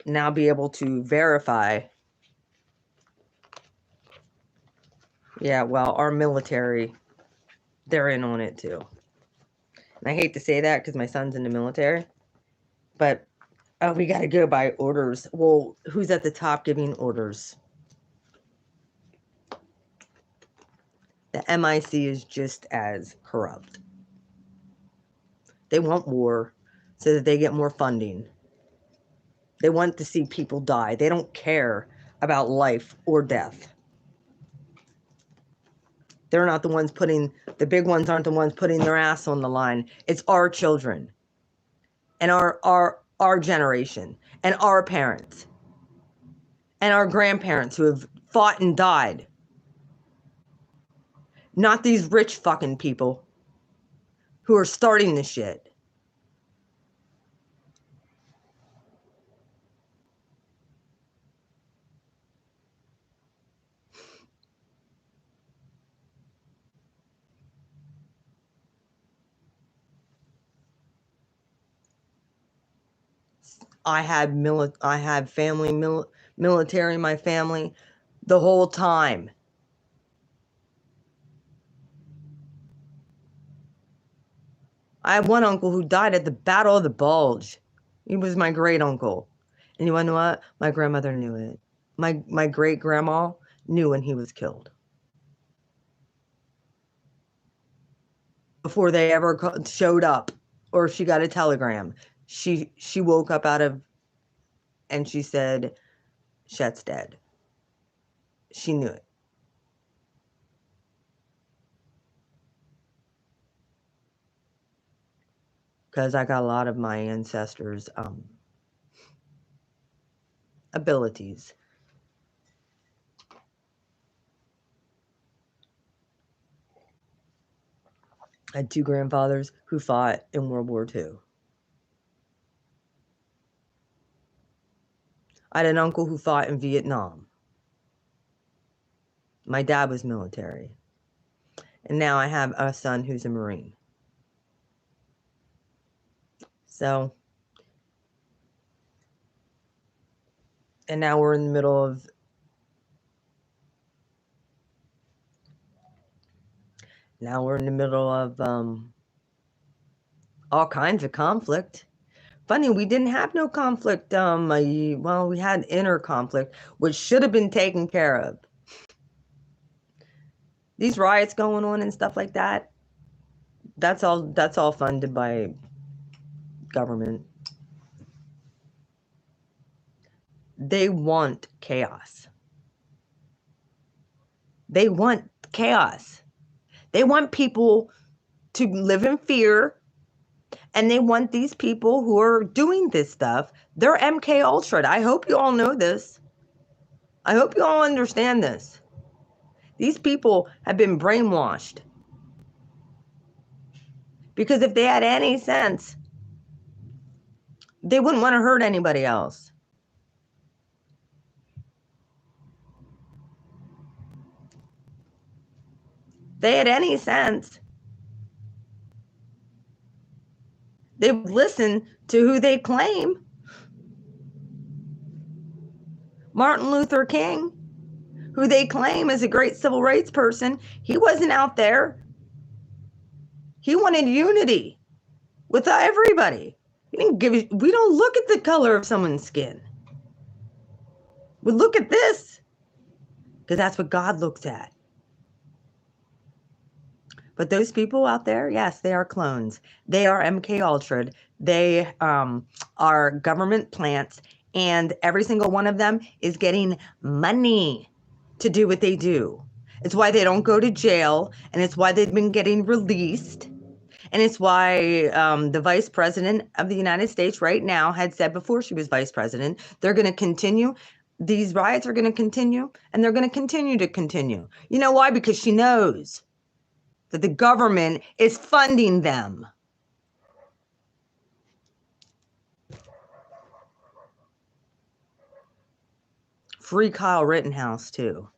now be able to verify. Yeah, well, our military, they're in on it too. And I hate to say that because my son's in the military, but we got to go by orders. Well, who's at the top giving orders? The MIC is just as corrupt. They want war so that they get more funding. They want to see people die. They don't care about life or death. They're not the ones the big ones aren't the ones putting their ass on the line. It's our children and our generation and our parents and our grandparents who have fought and died. Not these rich fucking people who are starting this shit. I had family, military in my family the whole time. I have one uncle who died at the Battle of the Bulge. He was my great uncle. And you want to know what? My grandmother knew it. My great grandma knew when he was killed. Before they ever showed up or she got a telegram. She woke up out of and she said, Chet's dead. She knew it. Because I got a lot of my ancestors' abilities. I had two grandfathers who fought in World War II. I had an uncle who fought in Vietnam. My dad was military. And now I have a son who's a Marine. So, and now we're in the middle of all kinds of conflict. Funny, we didn't have no conflict. Well, we had inner conflict, which should have been taken care of. These riots going on and stuff like that, that's all funded by government. They want chaos. They want chaos. They want people to live in fear, and they want these people who are doing this stuff, they're MK Ultra. I hope you all know this. I hope you all understand this. These people have been brainwashed. Because if they had any sense, they wouldn't want to hurt anybody else. If they had any sense, they would listen to who they claim. Martin Luther King, who they claim is a great civil rights person, he wasn't out there. He wanted unity with everybody. He didn't give. We don't look at the color of someone's skin. We look at this because that's what God looks at. But those people out there, yes, they are clones. They are MK Ultra. They are government plants, and every single one of them is getting money to do what they do. It's why they don't go to jail, and it's why they've been getting released. And it's why the vice president of the United States right now had said before she was vice president, they're going to continue. These riots are going to continue, and they're going to continue. You know why? Because she knows that the government is funding them. Free Kyle Rittenhouse, too.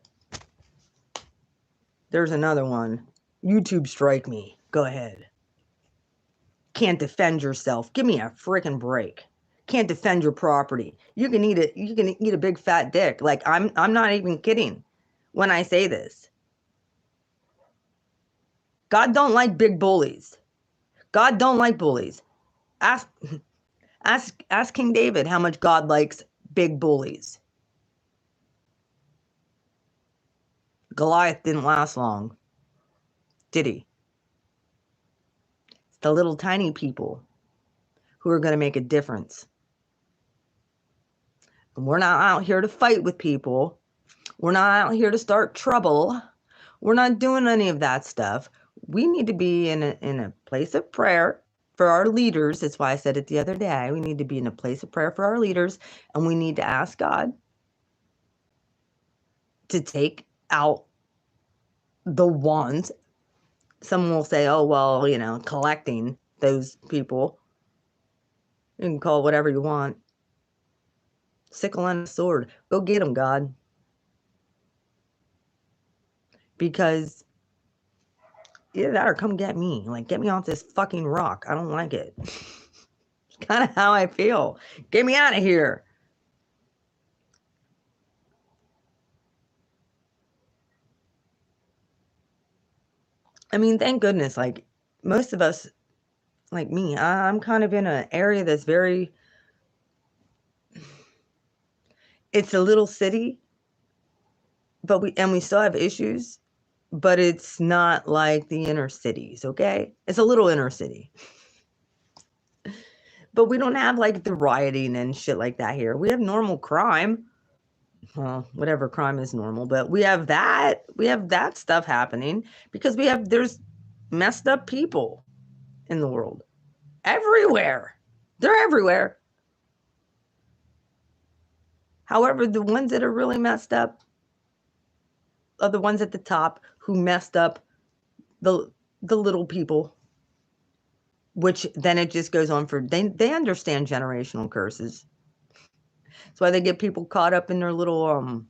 There's another one. YouTube strike me. Go ahead. Can't defend yourself. Give me a freaking break. Can't defend your property. You can eat a big fat dick. Like I'm not even kidding when I say this. God don't like big bullies. God don't like bullies. Ask King David how much God likes big bullies. Goliath didn't last long, did he? It's the little tiny people who are going to make a difference. And we're not out here to fight with people. We're not out here to start trouble. We're not doing any of that stuff. We need to be in a place of prayer for our leaders. That's why I said it the other day. We need to be in a place of prayer for our leaders, and we need to ask God to take out the ones. Someone will say, oh, well, collecting those people. You can call it whatever you want. Sickle and a sword. Go get them, God. Because either that or come get me. Like, get me off this fucking rock. I don't like it. It's kind of how I feel. Get me out of here. I mean, thank goodness, like, most of us, like me, I'm kind of in an area that's very, it's a little city, but we still have issues, but it's not like the inner cities, okay? It's a little inner city. But we don't have, like, the rioting and shit like that here. We have normal crime. Well, whatever crime is normal, but we have that. We have that stuff happening because there's messed up people in the world. Everywhere. They're everywhere. However, the ones that are really messed up are the ones at the top who messed up the little people, which then it just goes on for, they understand generational curses. That's why they get people caught up in their little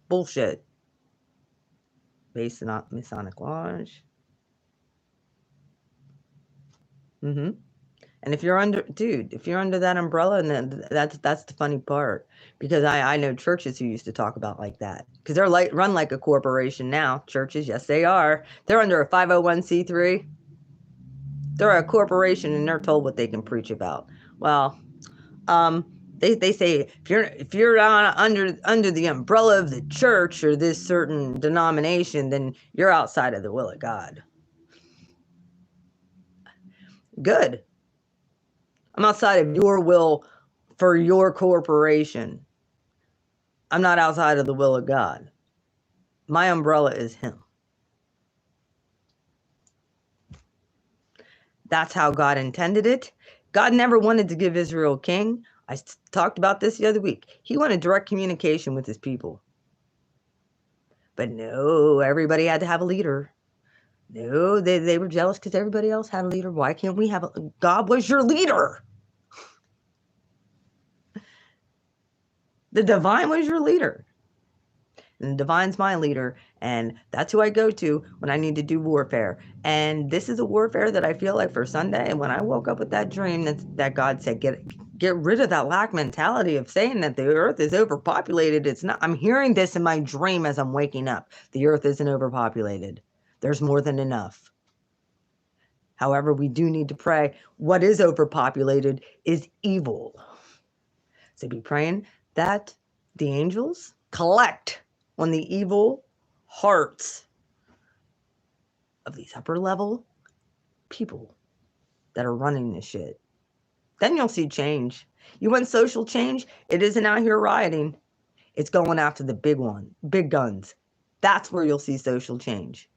bullshit. Based on Masonic Lodge. And if you're under that umbrella, and then that's the funny part, because I know churches who used to talk about like that, because they're run like a corporation now. Churches, yes, they are. They're under a 501c3. They're a corporation, and they're told what they can preach about. Well, they say if you're under the umbrella of the church or this certain denomination, then you're outside of the will of God. Good. I'm outside of your will for your corporation. I'm not outside of the will of God. My umbrella is him. That's how God intended it. God never wanted to give Israel a king. I talked about this the other week. He wanted direct communication with his people. But no, everybody had to have a leader. No, they were jealous because everybody else had a leader. Why can't we have a... God was your leader. The divine was your leader. And the divine's my leader, and that's who I go to when I need to do warfare. And this is a warfare that I feel like for Sunday. And when I woke up with that dream that God said, get rid of that lack mentality of saying that the earth is overpopulated. It's not. I'm hearing this in my dream as I'm waking up. The earth isn't overpopulated. There's more than enough. However, we do need to pray. What is overpopulated is evil. So be praying that the angels collect on the evil hearts of these upper level people that are running this shit. Then you'll see change. You want social change? It isn't out here rioting. It's going after the big guns. That's where you'll see social change.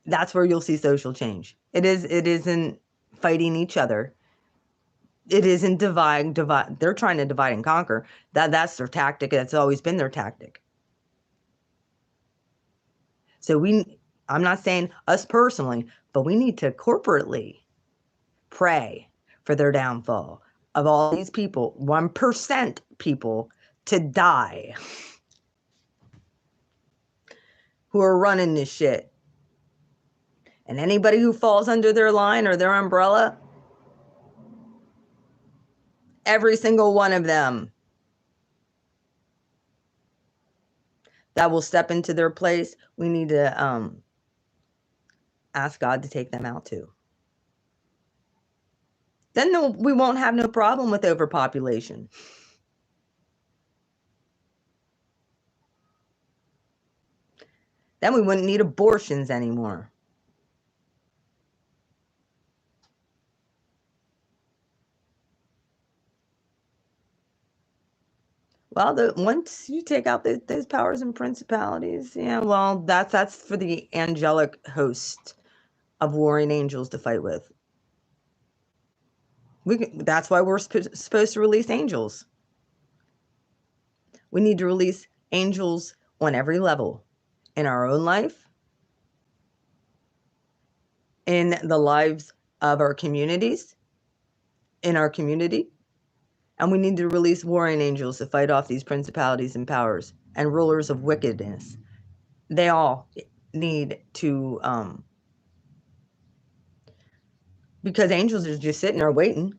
That's where you'll see social change. It isn't fighting each other. It isn't divide. They're trying to divide and conquer. That's their tactic. That's always been their tactic. So I'm not saying us personally, but we need to corporately pray for their downfall of all these people, 1% people to die who are running this shit. And anybody who falls under their line or their umbrella, every single one of them that will step into their place, we need to ask God to take them out too. Then we won't have no problem with overpopulation. Then we wouldn't need abortions anymore. Well, once you take out those powers and principalities, yeah, well, that's for the angelic host of warring angels to fight with. That's why we're supposed to release angels. We need to release angels on every level in our own life, in the lives of our communities, in our community. And we need to release warring angels to fight off these principalities and powers and rulers of wickedness. They all need to, because angels are just sitting there waiting.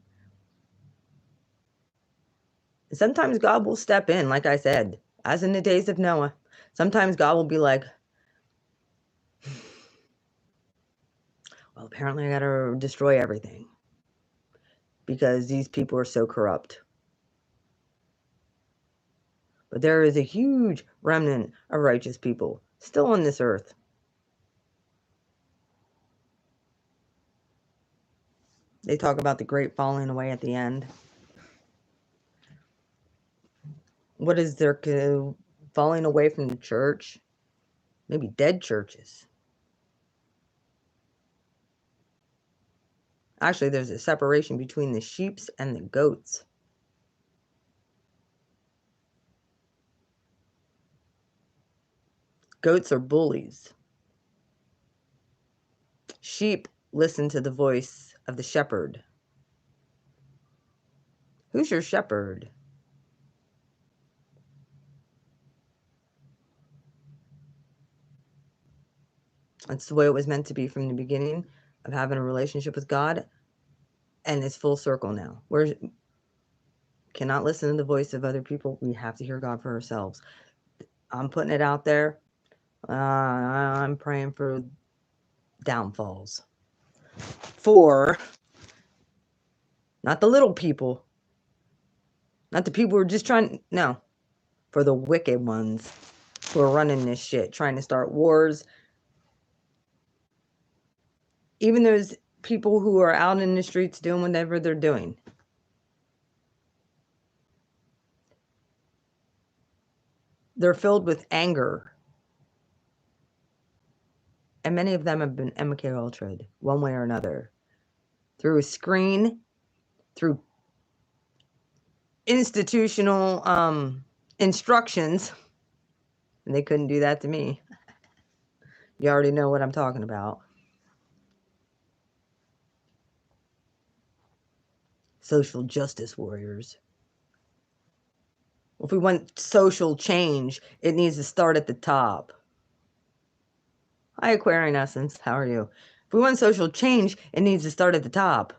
Sometimes God will step in, like I said, as in the days of Noah. Sometimes God will be like, well, apparently I got to destroy everything because these people are so corrupt. But there is a huge remnant of righteous people still on this earth. They talk about the great falling away at the end. What is there falling away from the church? Maybe dead churches. Actually, there's a separation between the sheep and the goats. Goats are bullies. Sheep listen to the voice of the shepherd. Who's your shepherd? That's the way it was meant to be from the beginning of having a relationship with God. And it's full circle now. We cannot listen to the voice of other people. We have to hear God for ourselves. I'm putting it out there. I'm praying for downfalls. For not the little people. Not the people who are just trying. No. For the wicked ones who are running this shit. Trying to start wars. Even those people who are out in the streets doing whatever they're doing. They're filled with anger. And many of them have been MK Ultra'd one way or another. Through a screen, through institutional instructions. And they couldn't do that to me. You already know what I'm talking about. Social justice warriors. If we want social change, it needs to start at the top. Hi, Aquarian Essence. How are you? If we want social change, it needs to start at the top.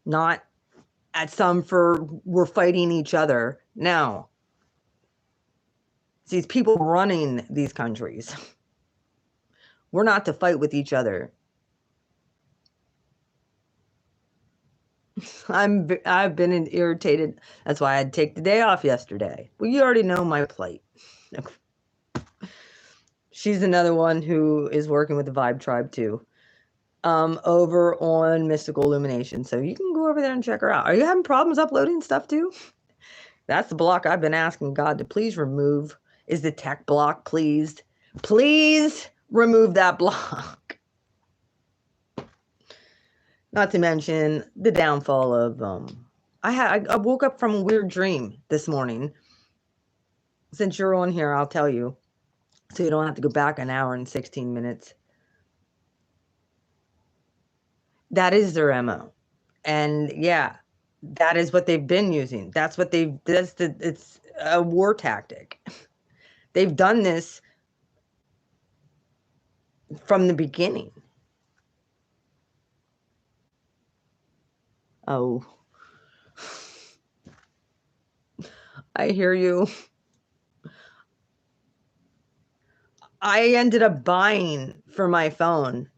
Not at some for we're fighting each other. No. It's these people running these countries. We're not to fight with each other. I've been irritated. That's why I had to take the day off yesterday. Well, you already know my plight. She's another one who is working with the Vibe Tribe too. Over on Mystical Illumination. So you can go over there and check her out. Are you having problems uploading stuff too? That's the block I've been asking God to please remove. Is the tech block, please? Please remove that block. Not to mention the downfall of I woke up from a weird dream this morning. Since you're on here, I'll tell you. So you don't have to go back an hour and 16 minutes. That is their MO. And yeah, that is what they've been using. It's a war tactic. They've done this from the beginning. Oh, I hear you. I ended up buying for my phone.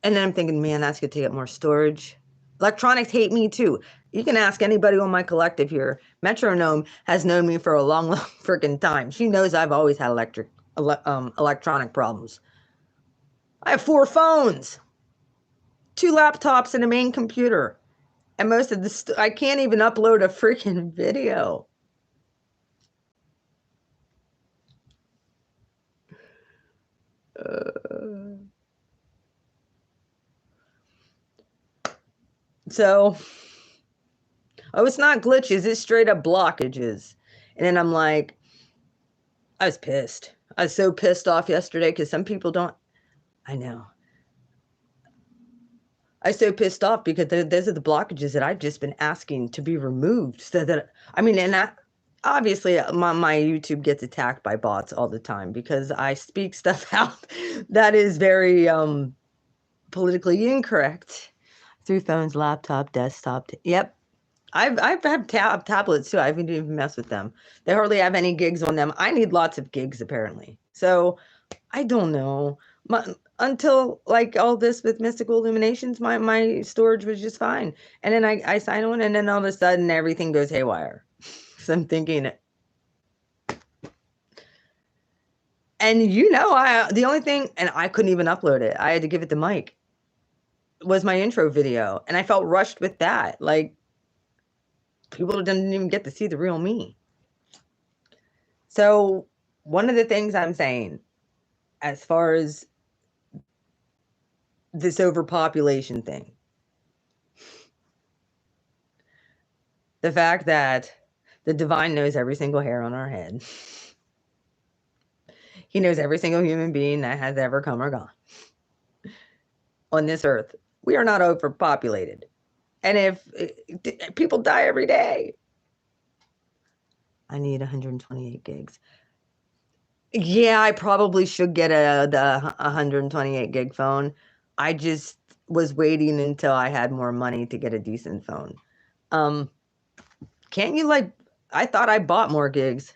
And then I'm thinking, man, that's going to take up more storage. Electronics hate me too. You can ask anybody on my collective here. Metronome has known me for a long, long freaking time. She knows I've always had electronic problems. I have 4 phones, 2 laptops, and a main computer. And most of the I can't even upload a freaking video. So, it's not glitches, it's straight up blockages. And then I'm like, I was pissed. I was so pissed off yesterday because some people don't. I know. I was so pissed off because those are the blockages that I've just been asking to be removed. So that, I mean, and obviously my YouTube gets attacked by bots all the time because I speak stuff out that is very politically incorrect through phones, laptop, desktop. Yep. I've had tablets too. I haven't even messed with them. They hardly have any gigs on them. I need lots of gigs apparently. So I don't know. Until like all this with Mystical Illuminations, my storage was just fine. And then I sign on, and then all of a sudden everything goes haywire. So I'm thinking, and the only thing, and I couldn't even upload it. I had to give it to Mike. Was my intro video, and I felt rushed with that. Like people didn't even get to see the real me. So one of the things I'm saying, as far as this overpopulation thing, the fact that the divine knows every single hair on our head. He knows every single human being that has ever come or gone on this earth. We are not overpopulated. And if people die every day, I need 128 gigs. Yeah, I probably should get the 128 gig phone. I just was waiting until I had more money to get a decent phone. Can't you I thought I bought more gigs.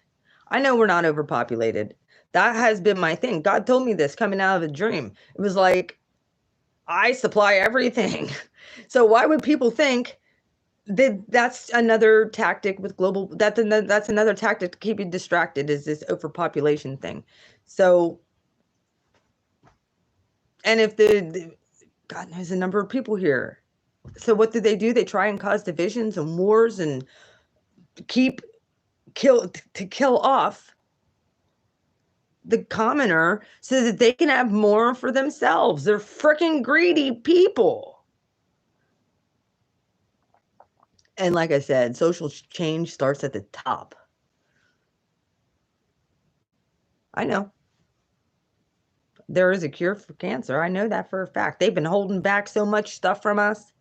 I know we're not overpopulated. That has been my thing. God told me this coming out of a dream. It was like, I supply everything. So why would people think that's another tactic with global, that's another tactic to keep you distracted, is this overpopulation thing. So, and if God knows the number of people here. So what do? They try and cause divisions and wars and keep kill off the commoner so that they can have more for themselves. They're freaking greedy people. And like I said, social change starts at the top. I know. There is a cure for cancer. I know that for a fact. They've been holding back so much stuff from us.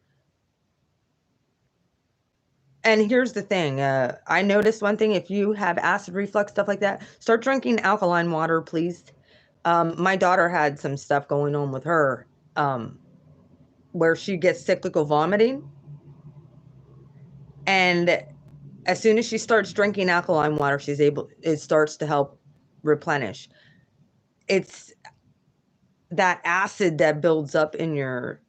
And here's the thing. I noticed one thing. If you have acid reflux, stuff like that, start drinking alkaline water, please. My daughter had some stuff going on with her where she gets cyclical vomiting. And as soon as she starts drinking alkaline water, it starts to help replenish. It's that acid that builds up in your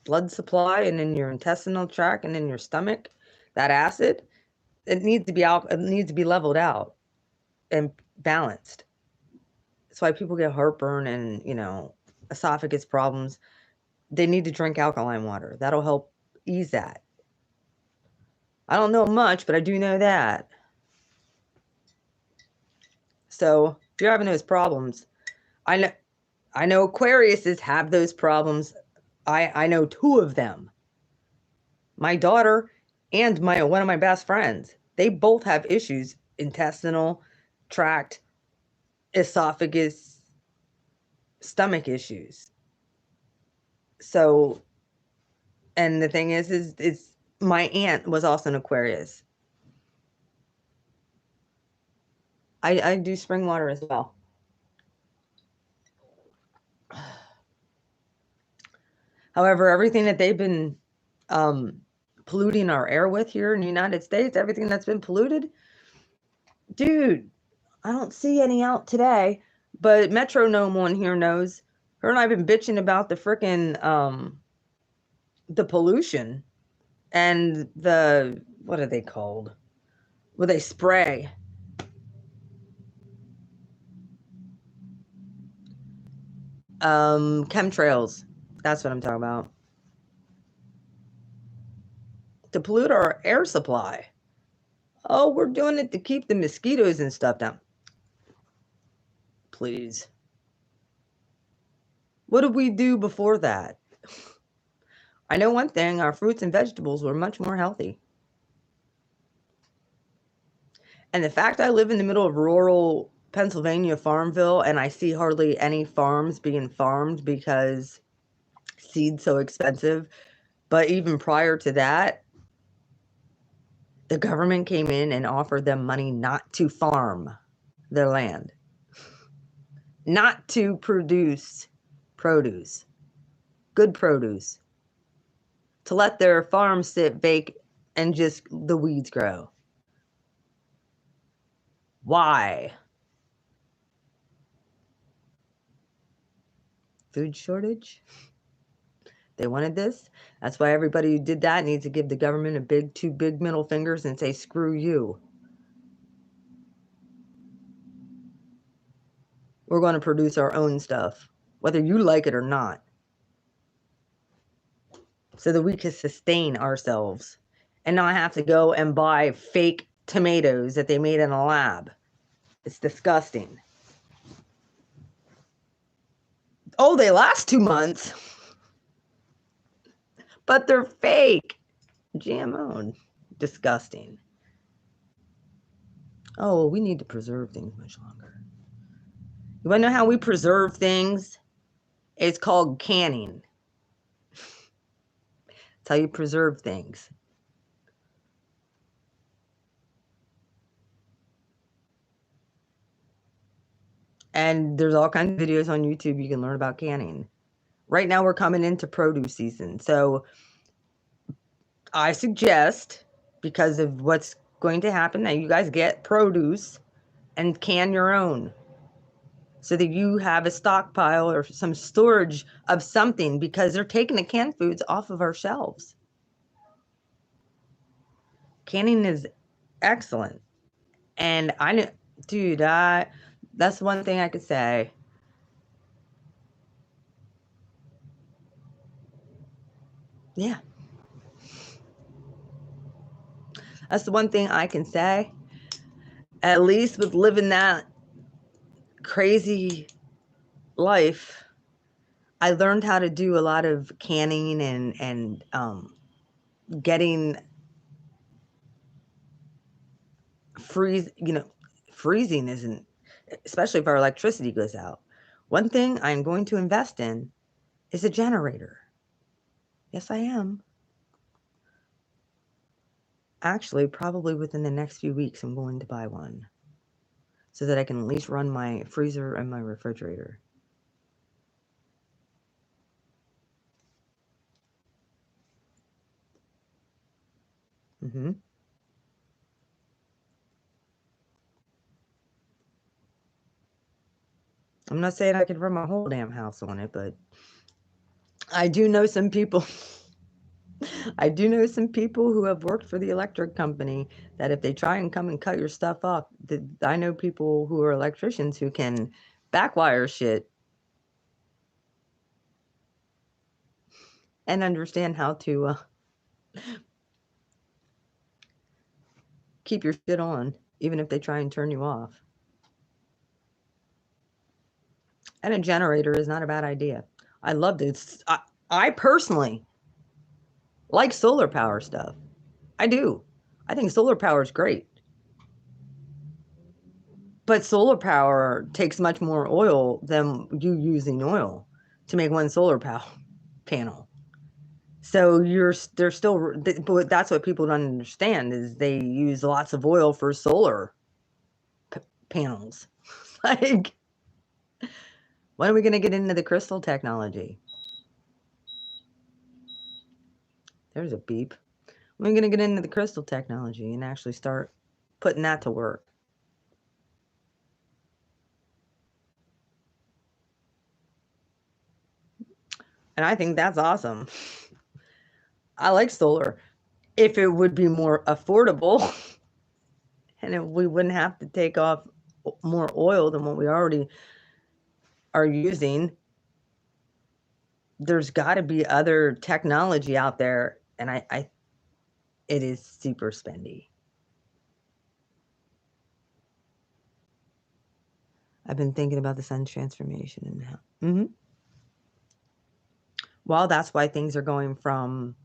blood supply and in your intestinal tract and in your stomach. That acid, it needs to be leveled out and balanced. That's why people get heartburn and, esophagus problems. They need to drink alkaline water. That'll help ease that. I don't know much, but I do know that. So if you're having those problems, I know Aquariuses have those problems. I know 2 of them. My daughter and one of my best friends. They both have issues, intestinal tract, esophagus, stomach issues. So, and the thing is my aunt was also an Aquarius. I do spring water as well. However, everything that they've been polluting our air with here in the United States, everything that's been polluted, dude, I don't see any out today, but Metronome one here knows. Her and I have been bitching about the frickin' the pollution and what are they called? Where they spray. Chemtrails. That's what I'm talking about. To pollute our air supply. Oh, we're doing it to keep the mosquitoes and stuff down. Please. What did we do before that? I know one thing, our fruits and vegetables were much more healthy. And the fact I live in the middle of rural Pennsylvania, Farmville, and I see hardly any farms being farmed because seed's so expensive. But even prior to that, the government came in and offered them money not to farm their land, not to produce produce, good produce, to let their farms sit bake and just the weeds grow. Why? Food shortage? They wanted this. That's why everybody who did that needs to give the government two big middle fingers and say, screw you. We're going to produce our own stuff, whether you like it or not, so that we can sustain ourselves and not have to go and buy fake tomatoes that they made in a lab. It's disgusting. Oh, they last 2 months, but they're fake. GMO. Disgusting. Oh, we need to preserve things much longer. You want to know how we preserve things? It's called canning. It's how you preserve things. And there's all kinds of videos on YouTube you can learn about canning. Right now we're coming into produce season. So I suggest, because of what's going to happen, that you guys get produce and can your own, so that you have a stockpile or some storage of something, because they're taking the canned foods off of our shelves. Canning is excellent. And I know, dude, that's one thing I could say. Yeah. That's the one thing I can say. At least with living that crazy life, I learned how to do a lot of canning and getting freezing isn't, especially if our electricity goes out. One thing I'm going to invest in is a generator. Yes, I am. Actually, probably within the next few weeks, I'm going to buy one so that I can at least run my freezer and my refrigerator. Mm-hmm. I'm not saying I could run my whole damn house on it, but I do know some people. I do know some people who have worked for the electric company that if they try and come and cut your stuff off, I know people who are electricians who can backwire shit and understand how to keep your shit on, even if they try and turn you off. And a generator is not a bad idea. I loved it. I personally like solar power stuff. I do. I think solar power is great. But solar power takes much more oil than you using oil to make one solar panel. So they're still, but that's what people don't understand is they use lots of oil for solar panels. Like, when are we going to get into the crystal technology? There's a beep. When are we going to get into the crystal technology and actually start putting that to work? And I think that's awesome. I like solar. If it would be more affordable and if we wouldn't have to take off more oil than what we already are using, there's got to be other technology out there, and it is super spendy. I've been thinking about the sun's transformation and how. Mm-hmm. Well, that's why things are going from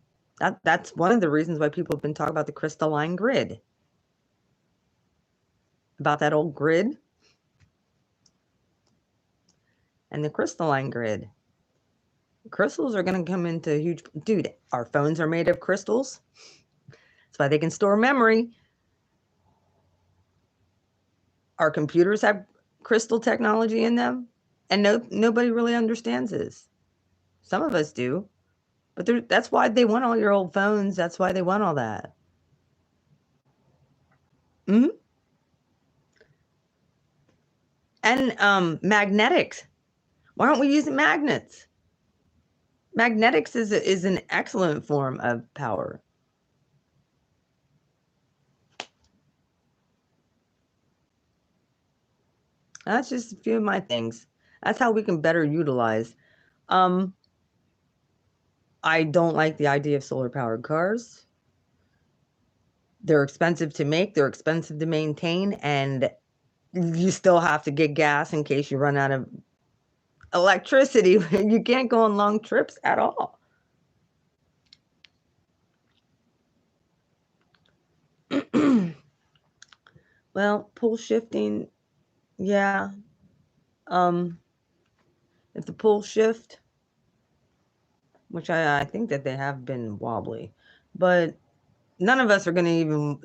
that. That's one of the reasons why people have been talking about the crystalline grid, about that old grid and the crystalline grid. Crystals are going to come into huge. Dude, our phones are made of crystals. That's why they can store memory. Our computers have crystal technology in them, and nobody really understands this. Some of us do, but that's why they want all your old phones. That's why they want all that. Mm-hmm. And magnetics. Why aren't we using magnets? Magnetics is an excellent form of power. That's just a few of my things. That's how we can better utilize. I don't like the idea of solar powered cars. They're expensive to make, they're expensive to maintain, and you still have to get gas in case you run out of electricity. You can't go on long trips at all. Well, pole shifting, yeah. If the pole shift, which I think that they have been wobbly, but none of us are going to even.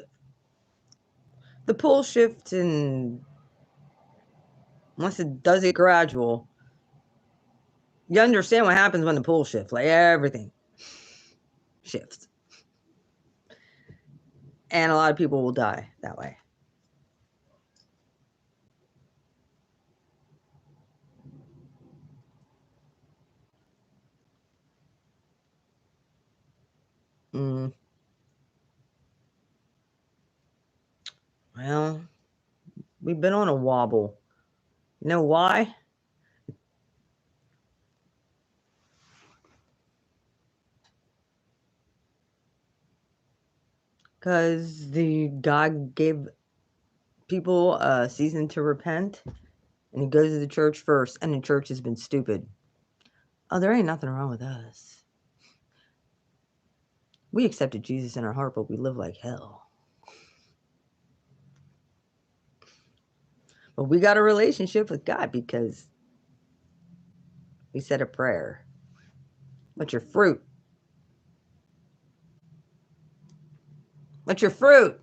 The pole shift, and once it does it gradual, you understand what happens when the pole shifts. Like everything shifts. And a lot of people will die that way. Mm. Well, we've been on a wobble. You know why? because the God gave people a season to repent, and he goes to the church first, and the church has been stupid. Oh, there ain't nothing wrong with us. We accepted Jesus in our heart, but we live like hell. But we got a relationship with God because we said a prayer. What's your fruit? What's your fruit?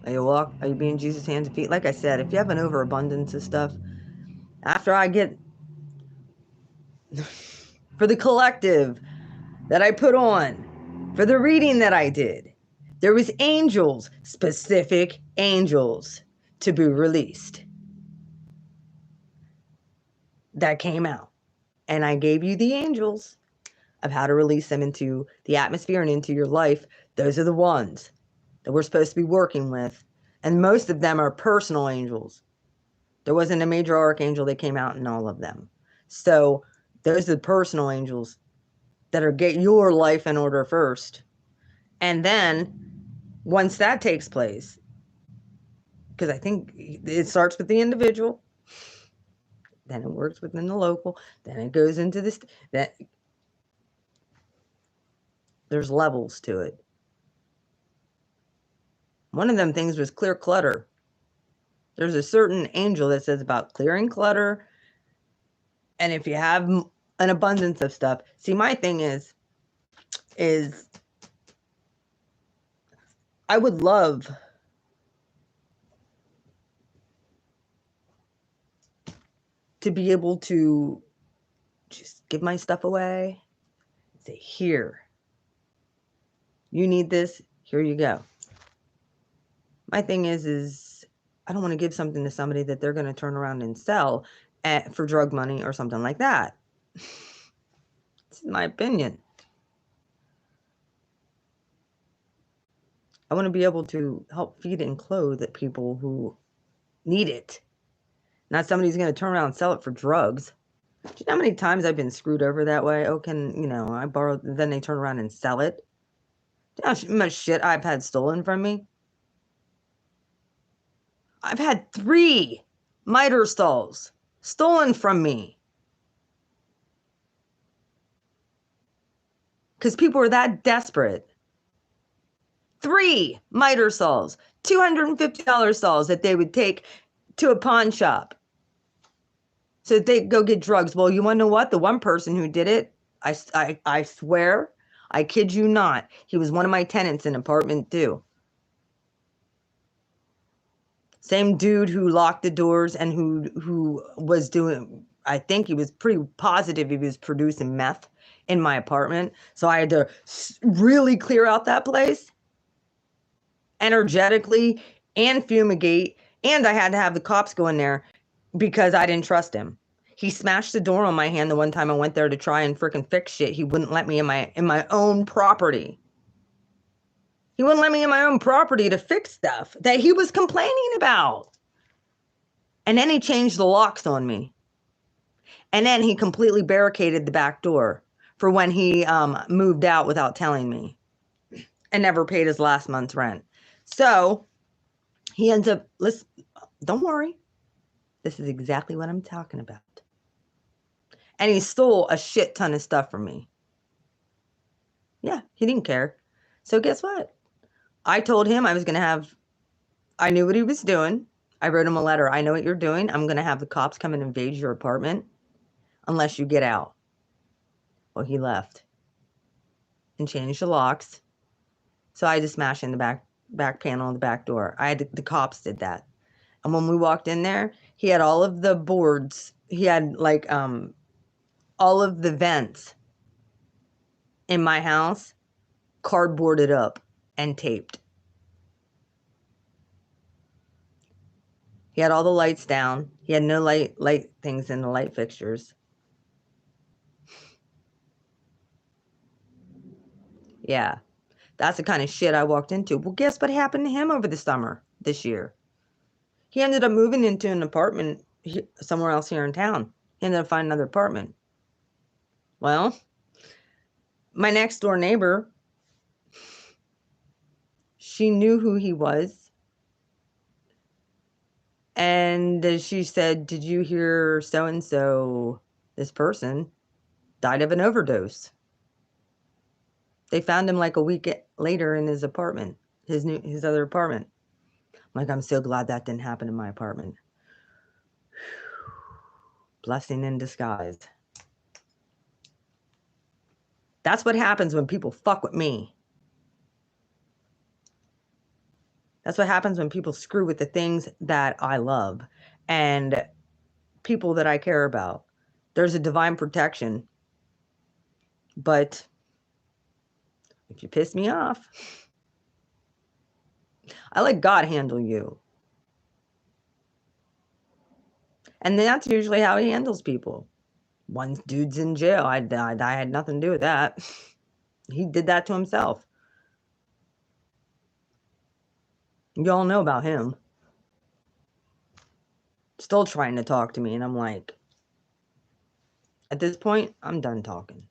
Are you being Jesus' hands and feet? Like I said, if you have an overabundance of stuff, after I get for the collective that I put on, for the reading that I did, there was angels, specific angels to be released that came out. And I gave you the angels of how to release them into the atmosphere and into your life. Those are the ones that we're supposed to be working with. And most of them are personal angels. There wasn't a major archangel that came out in all of them. So those are the personal angels that are get your life in order first. And then once that takes place, because I think it starts with the individual, then it works within the local, then it goes into this, that there's levels to it. One of them things was clear clutter. There's a certain angel that says about clearing clutter. And if you have an abundance of stuff, see, my thing is I would love to be able to just give my stuff away. Say, here, you need this, here you go. My thing is I don't want to give something to somebody that they're going to turn around and sell for drug money or something like that. It's my opinion. I want to be able to help feed and clothe people who need it. Not somebody's going to turn around and sell it for drugs. Do you know how many times I've been screwed over that way? Oh, I borrow, then they turn around and sell it. Do you know how much shit I've had stolen from me? I've had 3 miter stalls stolen from me. Because people were that desperate. 3 miter stalls, $250 stalls that they would take to a pawn shop so that they'd go get drugs. Well, you want to know what? The one person who did it, I swear, I kid you not, he was one of my tenants in apartment 2. Same dude who locked the doors and who was doing, I think he was pretty positive he was producing meth in my apartment. So I had to really clear out that place energetically and fumigate. And I had to have the cops go in there because I didn't trust him. He smashed the door on my hand the one time I went there to try and freaking fix shit. He wouldn't let me in my own property. He wouldn't let me in my own property to fix stuff that he was complaining about. And then he changed the locks on me. And then he completely barricaded the back door for when he moved out without telling me and never paid his last month's rent. So he ends up, listen, don't worry. This is exactly what I'm talking about. And he stole a shit ton of stuff from me. Yeah, he didn't care. So guess what? I told him I was going to have, I knew what he was doing. I wrote him a letter. I know what you're doing. I'm going to have the cops come and invade your apartment unless you get out. Well, he left and changed the locks. So I had to smash in the back panel of the back door. The cops did that. And when we walked in there, he had all of the boards. He had like all of the vents in my house cardboarded up and taped. He had all the lights down. He had no light things in the light fixtures. Yeah, that's the kind of shit I walked into. Well, guess what happened to him over the summer this year? He ended up moving into an apartment somewhere else here in town. He ended up finding another apartment. Well, my next door neighbor, she knew who he was. And she said, did you hear so-and-so, this person, died of an overdose? They found him like a week later in his apartment, his other apartment. Like, I'm so glad that didn't happen in my apartment. Blessing in disguise. That's what happens when people fuck with me. That's what happens when people screw with the things that I love and people that I care about. There's a divine protection. But if you piss me off, I let God handle you. And that's usually how he handles people. One dude's in jail. I had nothing to do with that. He did that to himself. Y'all know about him. Still trying to talk to me, and I'm like, at this point, I'm done talking.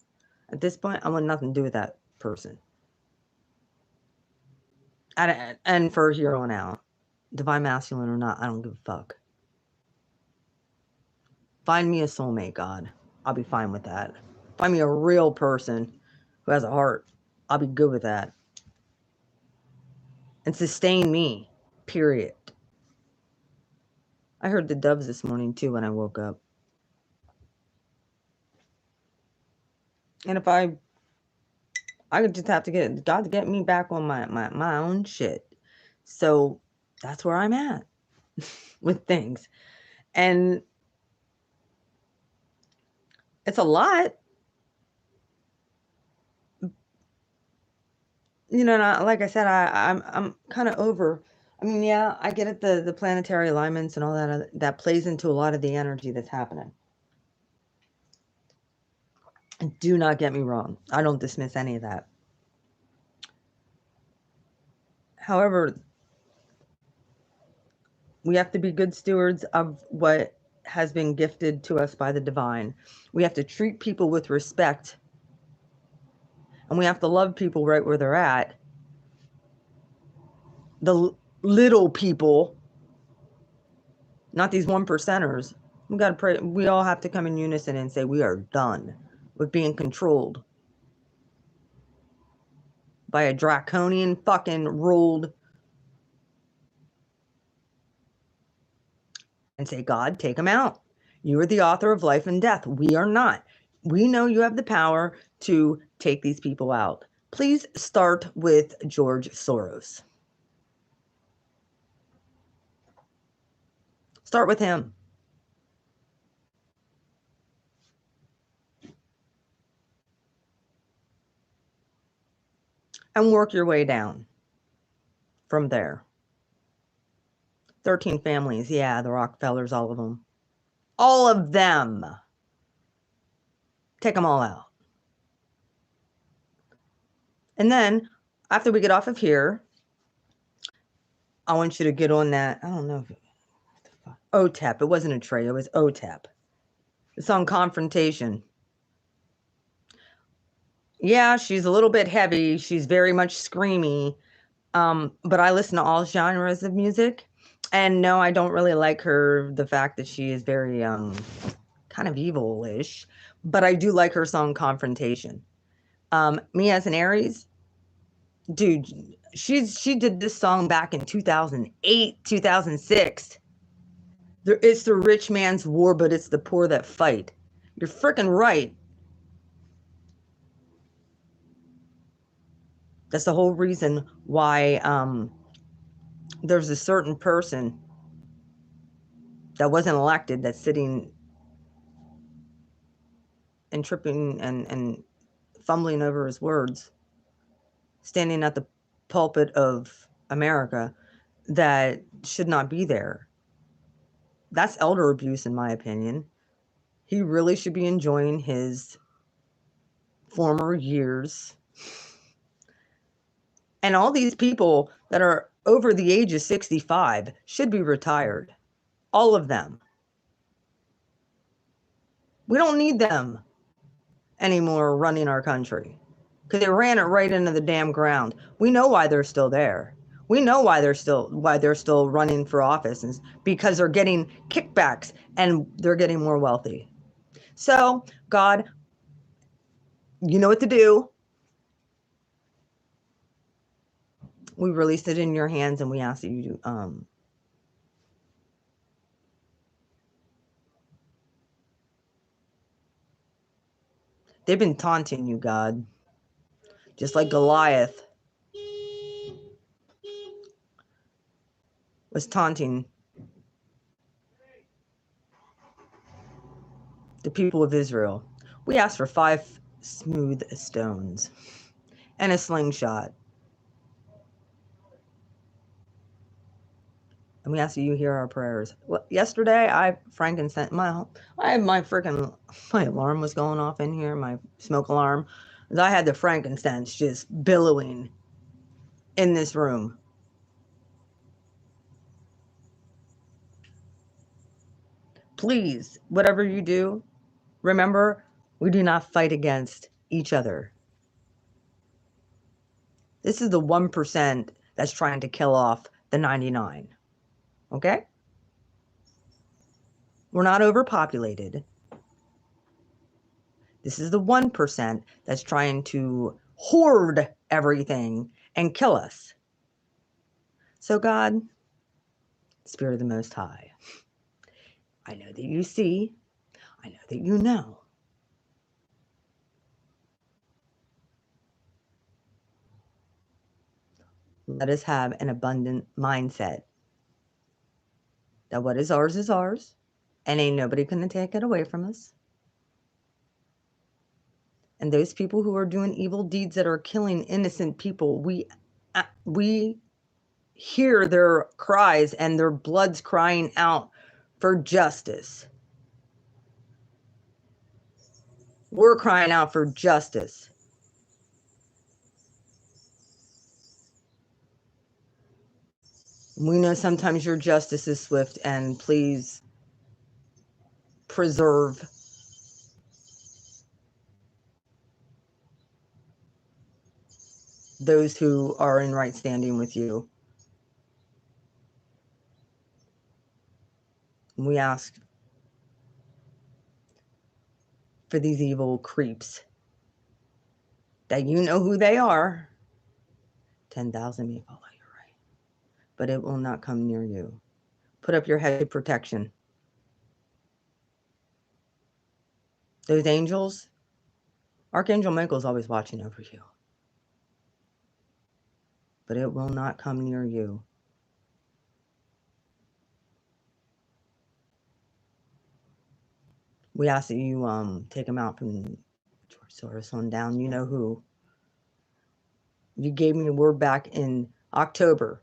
At this point, I want nothing to do with that person. And for here on out, divine masculine or not, I don't give a fuck. Find me a soulmate, God. I'll be fine with that. Find me a real person who has a heart. I'll be good with that. And sustain me, period. I heard the doves this morning too when I woke up. And if I would just have to get God to get me back on my own shit. So that's where I'm at with things. And it's a lot. You know, like I said, I'm kind of over. I mean, yeah, I get it, the planetary alignments and all that plays into a lot of the energy that's happening. Do not get me wrong. I don't dismiss any of that. However, we have to be good stewards of what has been gifted to us by the divine. We have to treat people with respect. And we have to love people right where they're at. The little people, not these 1%ers. We got to pray. We all have to come in unison and say we are done with being controlled by a draconian fucking ruled, and say, God, take them out. You are the author of life and death. We are not. We know you have the power to take these people out. Please start with George Soros. Start with him. And work your way down from there. 13 families. Yeah, the Rockefellers, all of them. All of them. Take them all out. And then, after we get off of here, I want you to get on that. I don't know. OTEP. It wasn't a tray. It was OTEP. The song Confrontation. Yeah, she's a little bit heavy. She's very much screamy. But I listen to all genres of music. And no, I don't really like her, the fact that she is very kind of evil-ish. But I do like her song Confrontation. Me as an Aries, dude, she did this song back in 2008, 2006. It's the rich man's war, but it's the poor that fight. You're freaking right. That's the whole reason why there's a certain person that wasn't elected that's sitting and tripping and fumbling over his words, standing at the pulpit of America, that should not be there. That's elder abuse, in my opinion. He really should be enjoying his former years. And all these people that are over the age of 65 should be retired. All of them. We don't need them anymore running our country because they ran it right into the damn ground. We know why they're still there. We know why they're still running for office, and because they're getting kickbacks and they're getting more wealthy. So, God, you know what to do. We released it in your hands, and we ask that you they've been taunting you, God, just like Goliath was taunting the people of Israel. We asked for 5 smooth stones and a slingshot. And we ask that you hear our prayers. Well, yesterday, I had my alarm was going off in here, my smoke alarm. I had the frankincense just billowing in this room. Please, whatever you do, remember, we do not fight against each other. This is the 1% that's trying to kill off the 99. Okay? We're not overpopulated. This is the 1% that's trying to hoard everything and kill us. So God, Spirit of the Most High, I know that you see, I know that you know. Let us have an abundant mindset that what is ours, and ain't nobody gonna take it away from us. And those people who are doing evil deeds that are killing innocent people, we hear their cries and their blood's crying out for justice. We're crying out for justice. We know sometimes your justice is swift, and please preserve those who are in right standing with you. We ask for these evil creeps that you know who they are. 10,000 may fall at your right, but it will not come near you. Put up your hedge of protection. Those angels, Archangel Michael is always watching over you, but it will not come near you. We ask that you take them out from George Soros on down. You know who. You gave me a word back in October.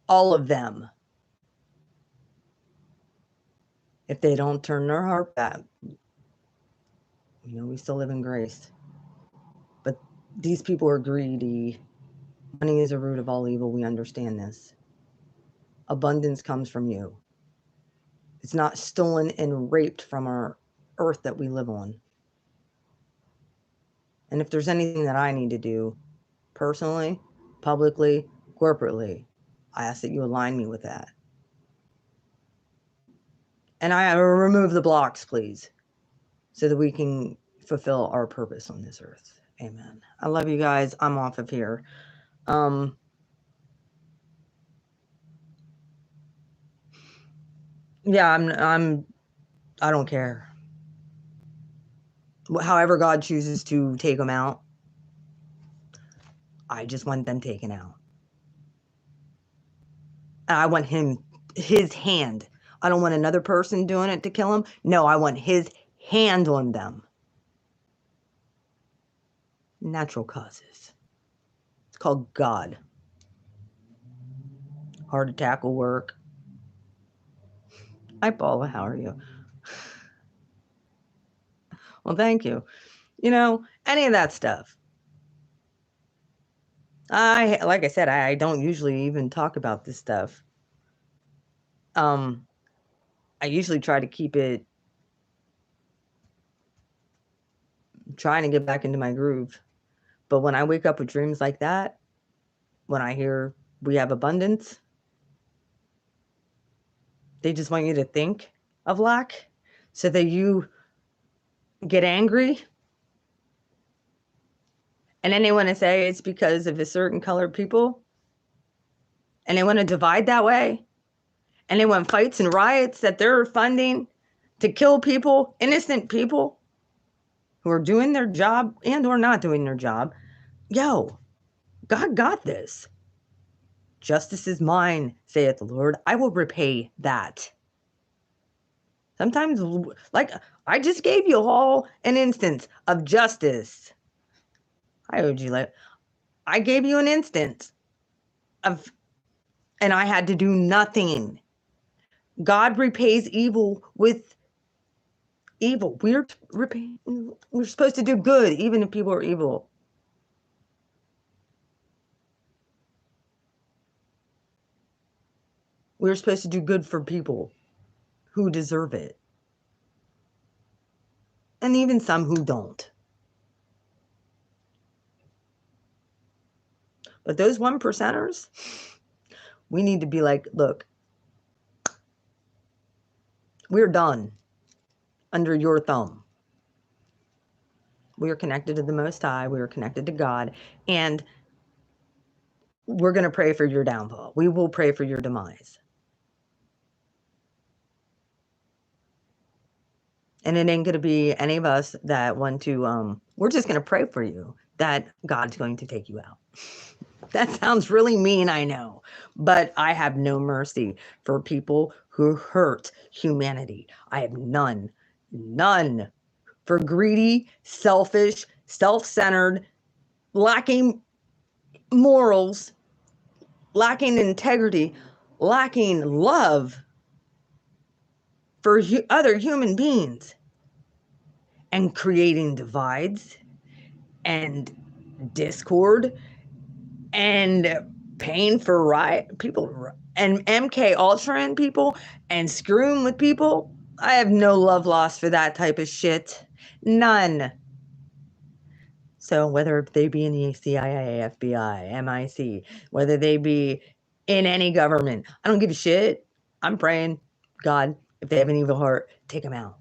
All of them. If they don't turn their heart back, we still live in grace. But these people are greedy. Money is a root of all evil. We understand this. Abundance comes from you. It's not stolen and raped from our earth that we live on. And if there's anything that I need to do, personally, publicly, corporately, I ask that you align me with that. And I remove the blocks, please, so that we can fulfill our purpose on this earth. Amen. I love you guys. I'm off of here. Yeah, I don't care. However God chooses to take them out, I just want them taken out. And I want his hand. I don't want another person doing it to kill him. No, I want his hand on them. Natural causes. It's called God. Heart attack will work. Hi, Paula. How are you? Well, thank you. Any of that stuff. Like I said, I don't usually even talk about this stuff. I usually try to keep it I'm trying to get back into my groove. But when I wake up with dreams like that, when I hear we have abundance, they just want you to think of lack so that you get angry. And then they want to say it's because of a certain colored people. And they want to divide that way. And they want fights and riots that they're funding to kill people, innocent people who are doing their job and or not doing their job. Yo, God got this. Justice is mine, saith the Lord. I will repay that. Sometimes, like, I just gave you all an instance of justice. I owed you, like, I gave you an instance of, and I had to do nothing. God repays evil with evil. We're supposed to do good, even if people are evil. We're supposed to do good for people who deserve it. And even some who don't. But those 1%ers, we need to be like, look, we're done under your thumb. We are connected to the Most High. We are connected to God. And we're going to pray for your downfall. We will pray for your demise. And it ain't going to be any of us that want to, we're just going to pray for you that God's going to take you out. That sounds really mean, I know. But I have no mercy for people who hurt humanity. I have none. None. For greedy, selfish, self-centered, lacking morals, lacking integrity, lacking love for other human beings, and creating divides and discord and paying for people and MK Ultraing people and screwing with people. I have no love lost for that type of shit. None. So whether they be in the CIA, FBI, MIC, whether they be in any government, I don't give a shit. I'm praying, God, if they have an evil heart, take them out.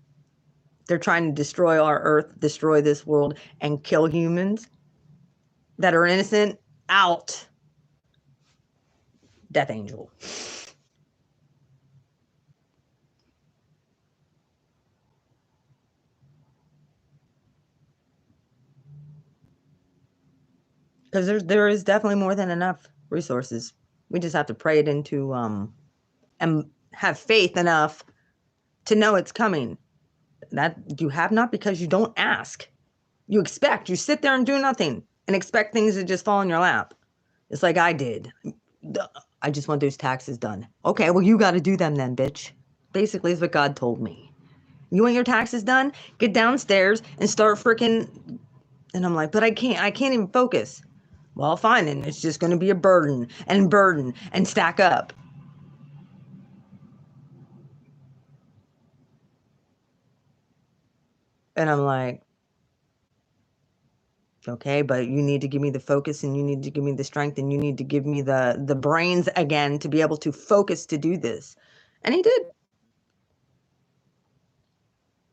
They're trying to destroy our earth, destroy this world, and kill humans that are innocent. Out. Death angel. Because there is definitely more than enough resources. We just have to pray it into and have faith enough to know it's coming. That you have not because you don't ask. You expect. You sit there and do nothing and expect things to just fall in your lap. It's like I did. I just want those taxes done. Okay, well, you got to do them then, bitch. Basically, is what God told me. You want your taxes done? Get downstairs and start freaking. And I'm like, but I can't even focus. Well, fine, and it's just going to be a burden and stack up. And I'm like, okay, but you need to give me the focus and you need to give me the strength and you need to give me the brains again to be able to focus to do this. And he did.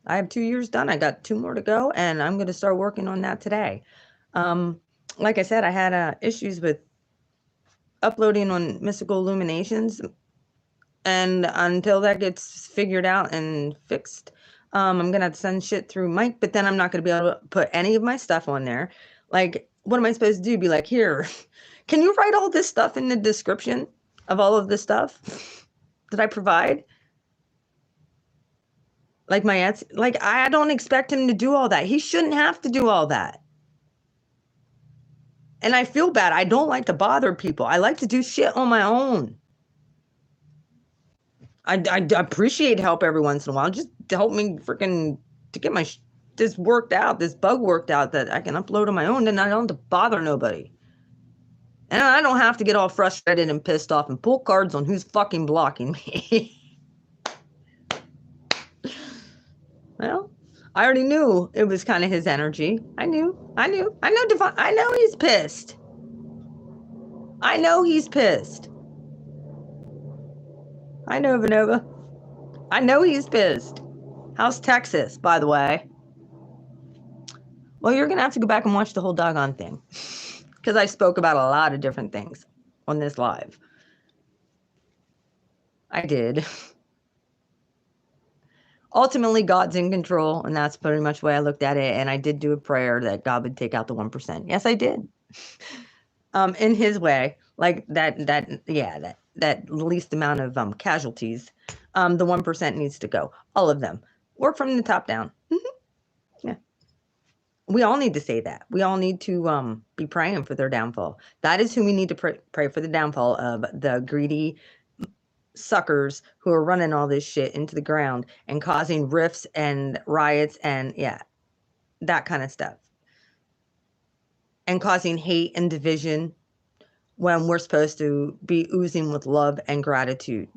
I have 2 years done. I got 2 more to go, and I'm going to start working on that today. Like I said, I had issues with uploading on Mystical Illuminations, and until that gets figured out and fixed, I'm going to have to send shit through Mike, but then I'm not going to be able to put any of my stuff on there. Like, what am I supposed to do? Be like, here, can you write all this stuff in the description of all of this stuff that I provide? Like my Etsy, like I don't expect him to do all that. He shouldn't have to do all that. And I feel bad. I don't like to bother people. I like to do shit on my own. I appreciate help every once in a while. Just to help me freaking to get my this worked out, this bug worked out that I can upload on my own, and I don't have to bother nobody. And I don't have to get all frustrated and pissed off and pull cards on who's fucking blocking me. Well, I already knew it was kind of his energy. I know Devon. I know he's pissed. I know he's pissed. I know, Vanova. I know he's pissed. How's Texas, by the way? Well, you're going to have to go back and watch the whole doggone thing. Because I spoke about a lot of different things on this live. I did. Ultimately, God's in control, and that's pretty much the way I looked at it. And I did do a prayer that God would take out the 1%. Yes, I did. In his way, like that least amount of casualties. The 1% needs to go. All of them. Work from the top down. Yeah. We all need to say that. We all need to be praying for their downfall. That is who we need to pray for, the downfall of the greedy suckers who are running all this shit into the ground and causing rifts and riots and that kind of stuff. And causing hate and division when we're supposed to be oozing with love and gratitude.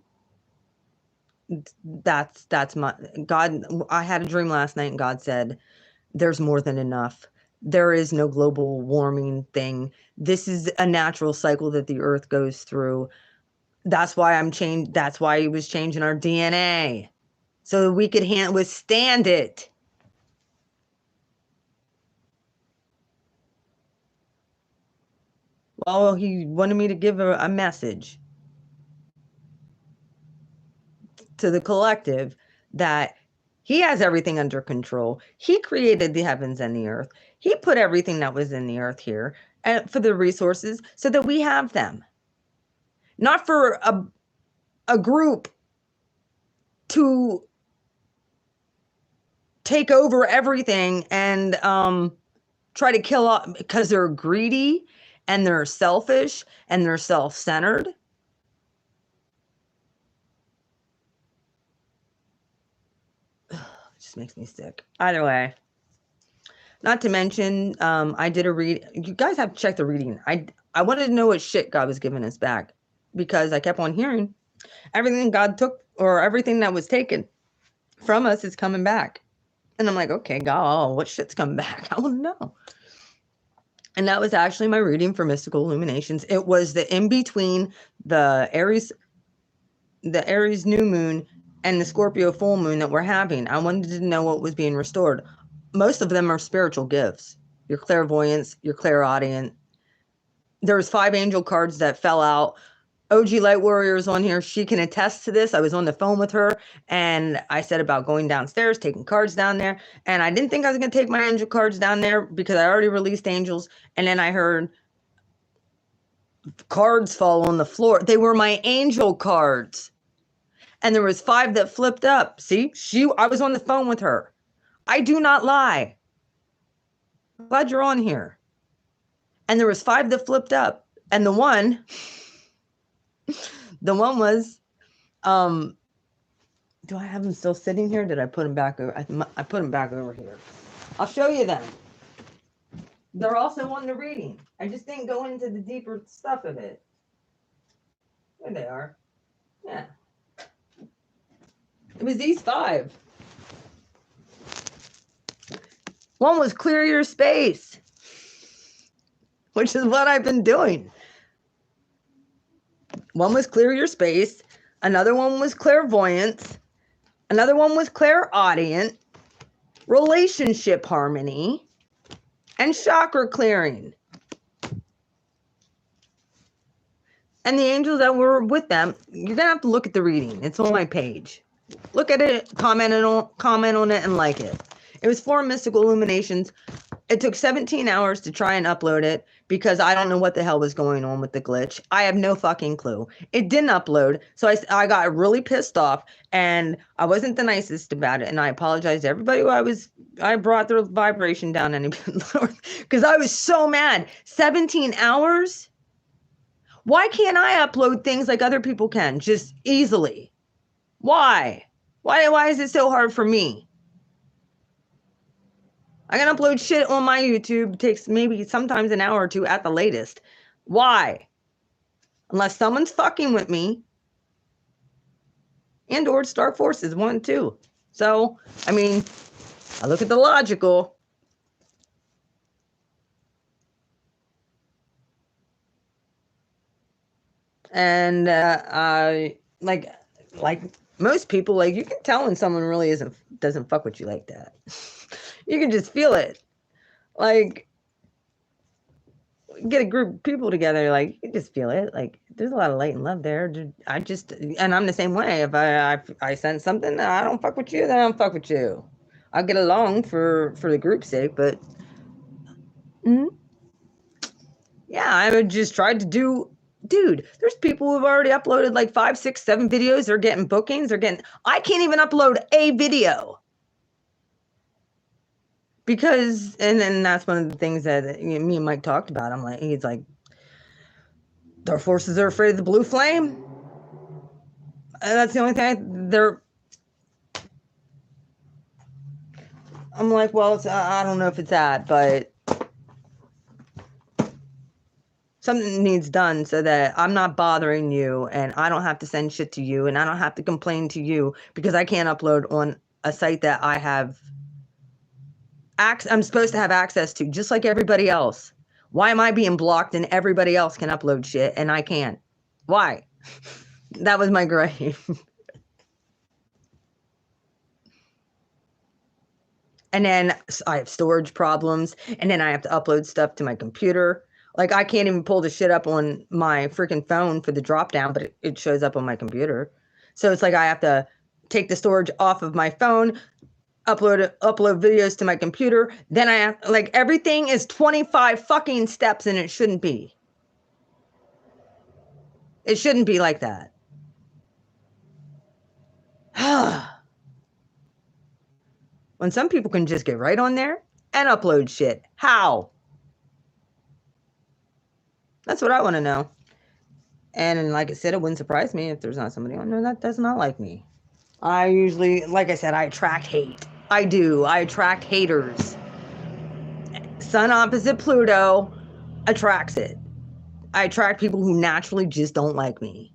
That's my God. I had a dream last night and God said, there's more than enough. There is no global warming thing. This is a natural cycle that the earth goes through. That's why that's why he was changing our DNA so that we could withstand it. Well, he wanted me to give a message to the collective that he has everything under control. He created the heavens and the earth. He put everything that was in the earth here for the resources so that we have them. Not for a group to take over everything and try to kill off because they're greedy and they're selfish and they're self-centered. It just makes me sick. Either way. Not to mention, I did a read. You guys have to check the reading. I wanted to know what shit God was giving us back because I kept on hearing everything God took or everything that was taken from us is coming back. And I'm like, okay, God, what shit's coming back? I don't know. And that was actually my reading for Mystical Illuminations. It was the in between the Aries new moon and the Scorpio full moon that we're having. I wanted to know what was being restored. Most of them are spiritual gifts. Your clairvoyance, your clairaudient. There was 5 angel cards that fell out. OG Light Warrior is on here. She can attest to this. I was on the phone with her and I said about going downstairs, taking cards down there. And I didn't think I was going to take my angel cards down there because I already released angels. And then I heard cards fall on the floor. They were my angel cards. And there was 5 that flipped up. See, I was on the phone with her. I do not lie. Glad you're on here. And there was 5 that flipped up. And the one was, do I have them still sitting here? Did I put them back over? I put them back over here. I'll show you them. They're also on the reading. I just didn't go into the deeper stuff of it. There they are. Yeah. It was these 5. One was clear your space, which is what I've been doing. One was clear your space. Another one was clairvoyance. Another one was clairaudient, relationship harmony, and chakra clearing. And the angels that were with them, you're going to have to look at the reading. It's on my page. Look at it, comment on it, and like it. It was 4 Mystical Illuminations. It took 17 hours to try and upload it because I don't know what the hell was going on with the glitch. I have no fucking clue. It didn't upload, so I got really pissed off, and I wasn't the nicest about it, and I apologize to everybody who I brought their vibration down any because I was so mad. 17 hours? Why can't I upload things like other people can, just easily? Why? Why is it so hard for me? I can upload shit on my YouTube. It takes maybe sometimes an hour or 2 at the latest. Why? Unless someone's fucking with me. And or Star Forces 1 too. So, I mean, I look at the logical. And I like most people, like, you can tell when someone really doesn't fuck with you like that. You can just feel it. Like, get a group of people together, like, you just feel it. Like, there's a lot of light and love there. And I'm the same way. If I sense something that I don't fuck with you, then I don't fuck with you. I'll get along for the group's sake, but yeah, I would just try to do. Dude, there's people who've already uploaded like 5, 6, 7 videos. They're getting bookings. I can't even upload a video. Because, and then that's one of the things that me and Mike talked about. He's like, their forces are afraid of the blue flame. And that's the only thing I'm like, well, I don't know if it's that, but something needs done so that I'm not bothering you and I don't have to send shit to you and I don't have to complain to you because I can't upload on a site that I have I'm supposed to have access to, just like everybody else. Why am I being blocked and everybody else can upload shit and I can't? Why? That was my gripe. And then I have storage problems, and then I have to upload stuff to my computer. Like, I can't even pull the shit up on my freaking phone for the drop down, but it shows up on my computer. So it's like I have to take the storage off of my phone, upload videos to my computer. Then I have, like, everything is 25 fucking steps, and it shouldn't be. It shouldn't be like that. When some people can just get right on there and upload shit. How? That's what I want to know. And like I said, it wouldn't surprise me if there's not somebody on there that does not like me. I usually, like I said, I attract hate. I do. I attract haters. Sun opposite Pluto attracts it. I attract people who naturally just don't like me.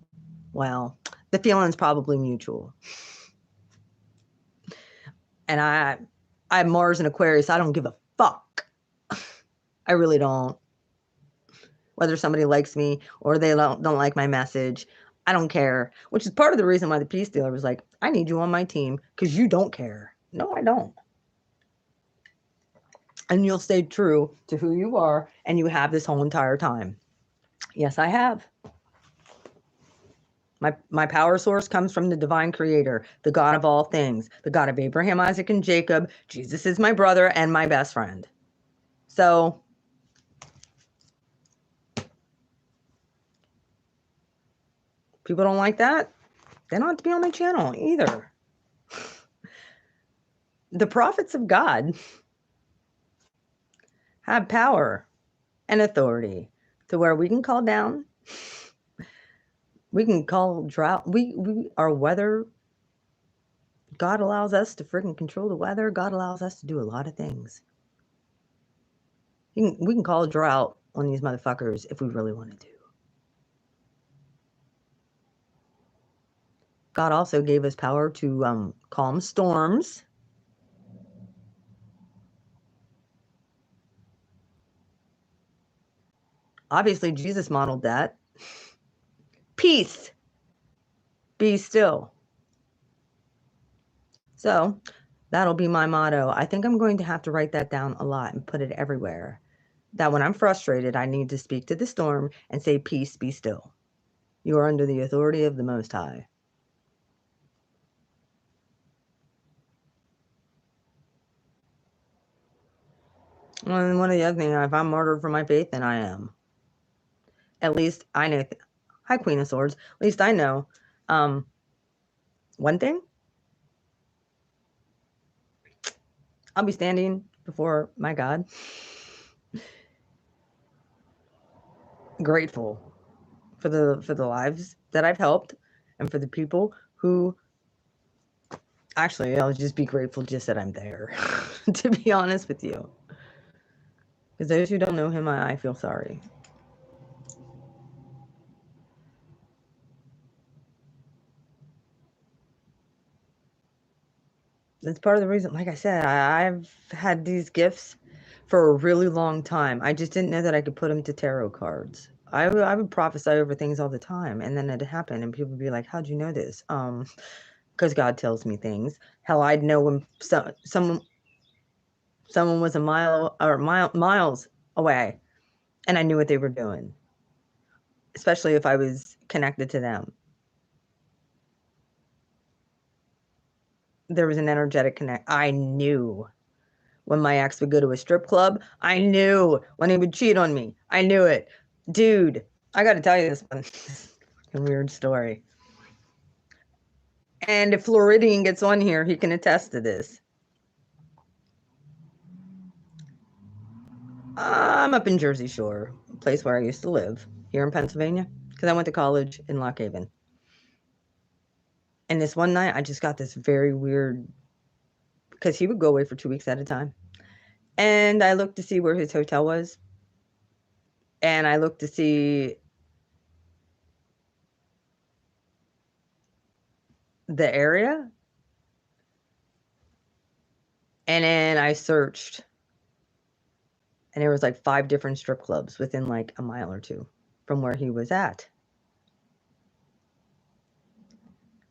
Well, the feeling's probably mutual. And I have Mars and Aquarius. I don't give a fuck. I really don't. Whether somebody likes me or they don't like my message, I don't care. Which is part of the reason why the peace dealer was like, I need you on my team because you don't care. No, I don't. And you'll stay true to who you are, and you have this whole entire time. Yes, I have. My power source comes from the divine creator, the God of all things, the God of Abraham, Isaac, and Jacob. Jesus is my brother and my best friend. So people don't like that. They don't have to be on my channel either. The prophets of God have power and authority to where we can call down. We can call drought. We our weather. God allows us to freaking control the weather. God allows us to do a lot of things. We can call a drought on these motherfuckers if we really wanted to. God also gave us power to calm storms. Obviously, Jesus modeled that. Peace. Be still. So that'll be my motto. I think I'm going to have to write that down a lot and put it everywhere. That when I'm frustrated, I need to speak to the storm and say, peace, be still. You are under the authority of the Most High. And one of the other things, if I'm martyred for my faith, then I am. At least I know. Hi, Queen of Swords. At least I know. One thing, I'll be standing before my God, grateful for the lives that I've helped and for the people who. Actually, I'll just be grateful just that I'm there, to be honest with you. Because those who don't know him, I feel sorry. That's part of the reason, like I said, I've had these gifts for a really long time. I just didn't know that I could put them to tarot cards. I would prophesy over things all the time, and then it'd happen, and people would be like, "How'd you know this?" Because God tells me things. Hell, I'd know when someone was a miles away, and I knew what they were doing, especially if I was connected to them. There was an energetic connect. I knew when my ex would go to a strip club. I knew when he would cheat on me. I knew it. Dude, I got to tell you this one. A weird story. And if Floridian gets on here, he can attest to this. I'm up in Jersey Shore, a place where I used to live here in Pennsylvania, because I went to college in Lock Haven. And this one night, I just got this very weird, because he would go away for 2 weeks at a time. And I looked to see where his hotel was. And I looked to see the area. And then I searched. And there was like 5 different strip clubs within like a mile or 2 from where he was at.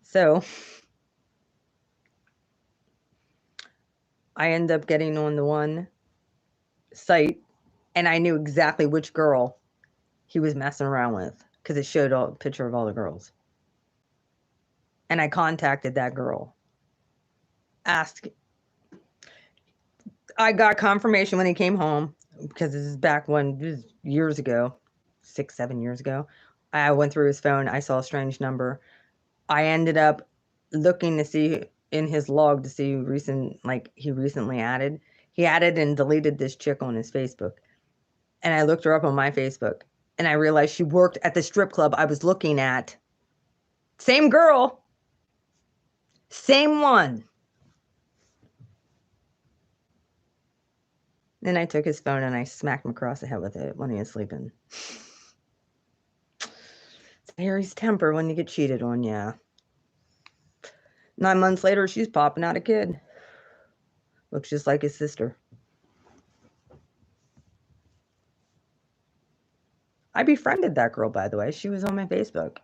So I ended up getting on the one site, and I knew exactly which girl he was messing around with because it showed a picture of all the girls. And I contacted that girl. I got confirmation when he came home, because this is back when, this is years ago, 6, 7 years ago. I went through his phone. I saw a strange number. I ended up looking to see in his log to see he recently added. He added and deleted this chick on his Facebook. And I looked her up on my Facebook, and I realized she worked at the strip club I was looking at. Same girl. Same one. Then I took his phone and I smacked him across the head with it when he was sleeping. It's Harry's temper when you get cheated on, yeah. 9 months later, she's popping out a kid. Looks just like his sister. I befriended that girl, by the way. She was on my Facebook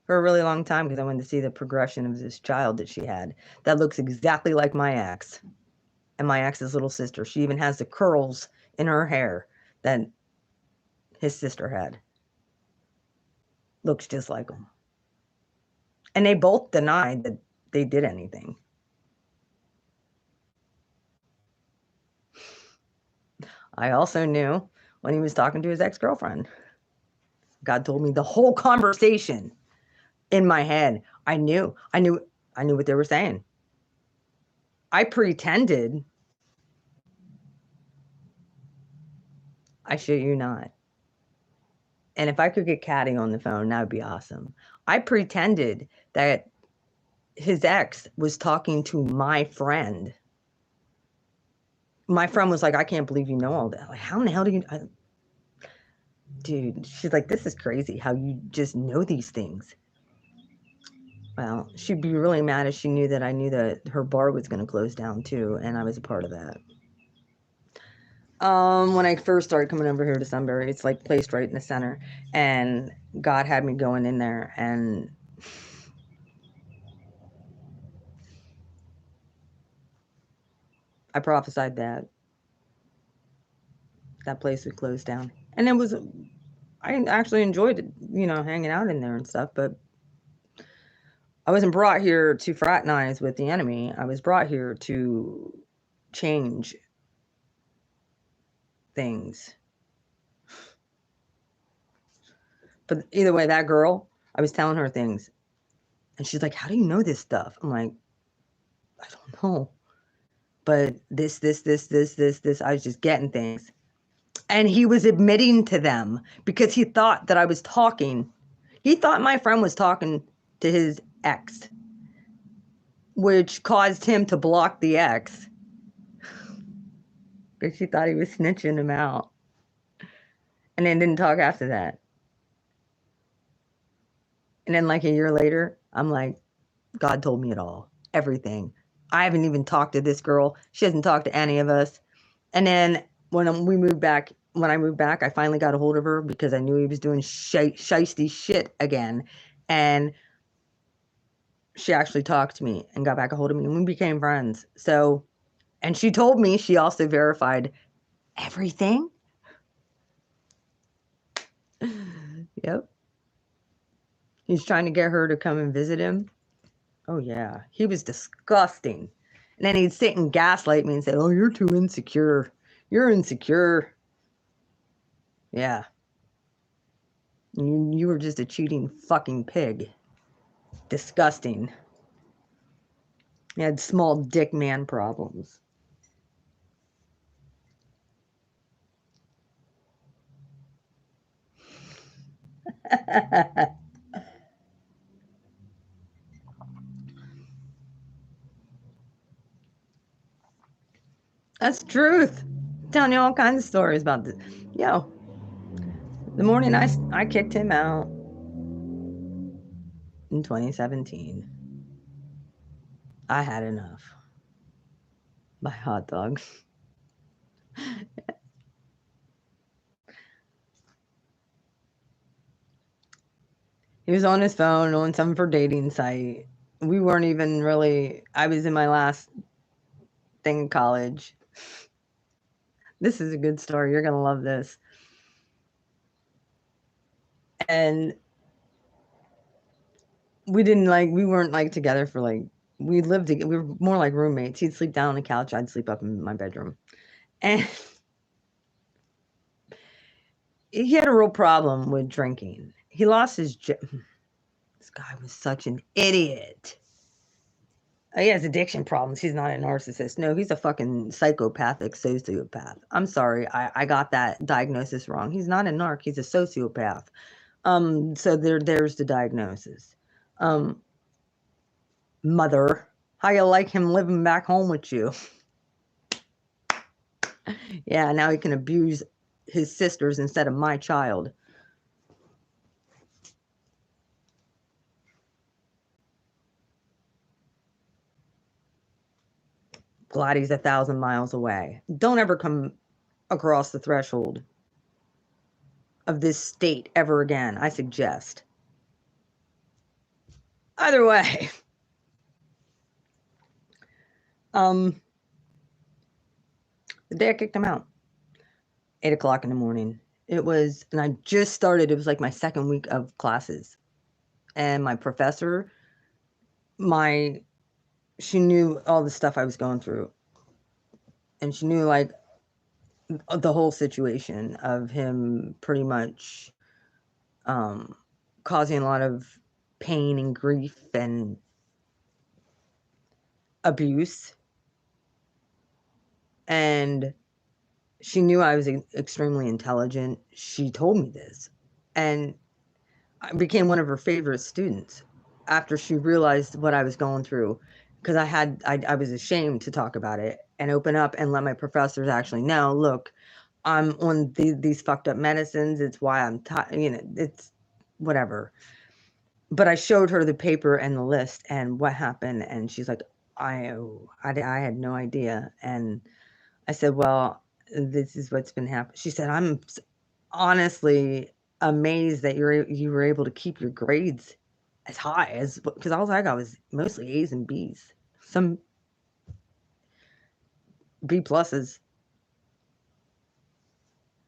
for a really long time because I wanted to see the progression of this child that she had that looks exactly like my ex and my ex's little sister. She even has the curls in her hair that his sister had. Looks just like him. And they both denied that they did anything. I also knew when he was talking to his ex-girlfriend. God told me the whole conversation in my head. I knew what they were saying. I pretended. I shit you not. And if I could get Caddy on the phone, that would be awesome. I pretended that his ex was talking to my friend. My friend was like, I can't believe you know all that. Like, how in the hell do you... Dude, she's like, this is crazy how you just know these things. Well, she'd be really mad if she knew that I knew that her bar was going to close down too, and I was a part of that. When I first started coming over here to Sunbury, it's like placed right in the center, and God had me going in there, and I prophesied that place would close down. And I actually enjoyed it, hanging out in there and stuff, but I wasn't brought here to fraternize with the enemy. I was brought here to change things. But either way, that girl, I was telling her things, and she's like, how do you know this stuff? I'm like, I don't know. But this, I was just getting things. And he was admitting to them because he thought that I was talking. He thought my friend was talking to his ex, which caused him to block the ex because she thought he was snitching him out. And then didn't talk after that. And then like a year later, I'm like, God told me it all. Everything. I haven't even talked to this girl. She hasn't talked to any of us. And then when I moved back, I finally got a hold of her because I knew he was doing shiesty shit again. And she actually talked to me and got back a hold of me, and we became friends. So, and she told me she also verified everything. Yep. He's trying to get her to come and visit him. Oh, yeah. He was disgusting. And then he'd sit and gaslight me and say, oh, you're too insecure. You're insecure. Yeah. You were just a cheating fucking pig. Disgusting. He had small dick man problems. That's truth. I'm telling you all kinds of stories about this. Yo, the morning I kicked him out in 2017, I had enough. My hot dog. He was on his phone on some for dating site. We weren't even really, I was in my last thing in college. This is a good story. You're going to love this. And we weren't like together for like, we lived together. We were more like roommates. He'd sleep down on the couch. I'd sleep up in my bedroom. And he had a real problem with drinking. He lost his this guy was such an idiot. He has addiction problems. He's not a narcissist. No, he's a fucking psychopathic sociopath. I'm sorry, I got that diagnosis wrong. He's not a narc. He's a sociopath. So there's the diagnosis. Mother, how you like him living back home with you? Yeah, now he can abuse his sisters instead of my child. Glad he's 1,000 miles away. Don't ever come across the threshold of this state ever again, I suggest. Either way. The day I kicked him out, 8 o'clock in the morning. It was, and I just started, it was like my second week of classes. And my professor, she knew all the stuff I was going through. And she knew like the whole situation of him pretty much causing a lot of pain and grief and abuse. And she knew I was extremely intelligent. She told me this. And I became one of her favorite students after she realized what I was going through, because I was ashamed to talk about it and open up and let my professors actually know, look, I'm on these fucked up medicines. It's why I'm it's whatever. But I showed her the paper and the list and what happened, and she's like, I had no idea. And I said, well, this is what's been happening. She said, I'm honestly amazed that you were able to keep your grades as high as, because all I got was mostly A's and B's, some B pluses.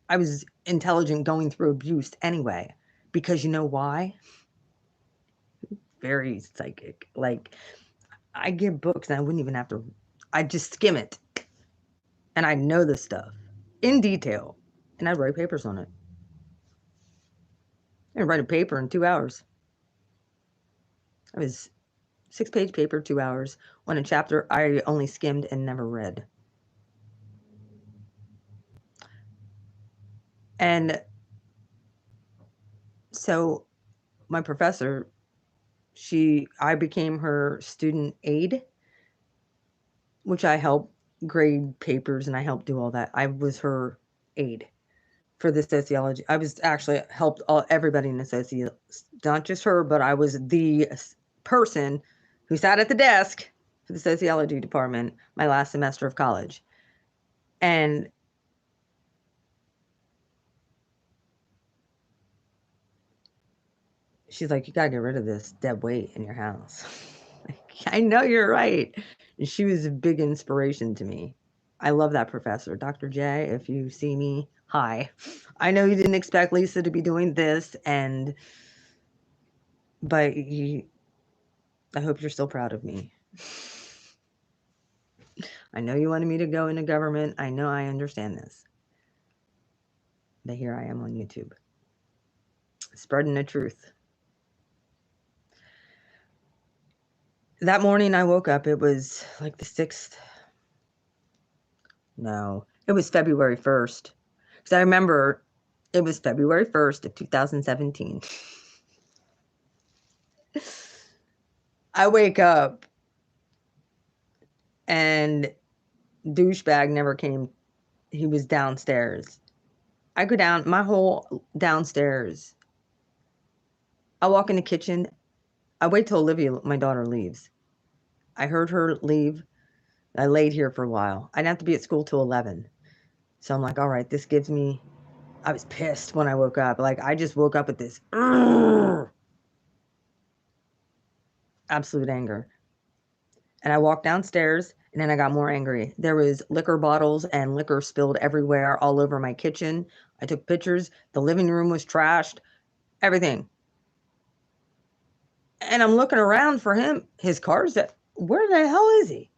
I was intelligent going through abuse anyway, because you know why? Very psychic. Like, I get books and I wouldn't even have to, I'd just skim it and I know this stuff in detail and I'd write papers on it. I'd write a paper in 2 hours. I was 6-page paper, 2 hours on a chapter I only skimmed and never read. And so my professor, I became her student aide, which I helped grade papers and I helped do all that. I was her aide for the sociology. I was actually helped everybody in the not just her, but I was the person who sat at the desk for the sociology department my last semester of college. And she's like, you gotta get rid of this dead weight in your house. I know you're right. And she was a big inspiration to me. I love that professor. Dr. J, if you see me, hi. I know you didn't expect Lisa to be doing this, but I hope you're still proud of me. I know you wanted me to go into government. I know I understand this. But here I am on YouTube, spreading the truth. That morning I woke up, it was like the 6th. No, it was February 1st. Because I remember it was February 1st of 2017. I wake up and douchebag never came. He was downstairs. I go down, my whole downstairs. I walk in the kitchen. I wait till Olivia, my daughter, leaves. I heard her leave. I laid here for a while. I didn't have to be at school till 11. So I'm like, all right, this gives me, I was pissed when I woke up. Like, I just woke up with this absolute anger. And I walked downstairs, and then I got more angry. There was liquor bottles and liquor spilled everywhere, all over my kitchen. I took pictures. The living room was trashed. Everything. And I'm looking around for him. His car's at, where the hell is he?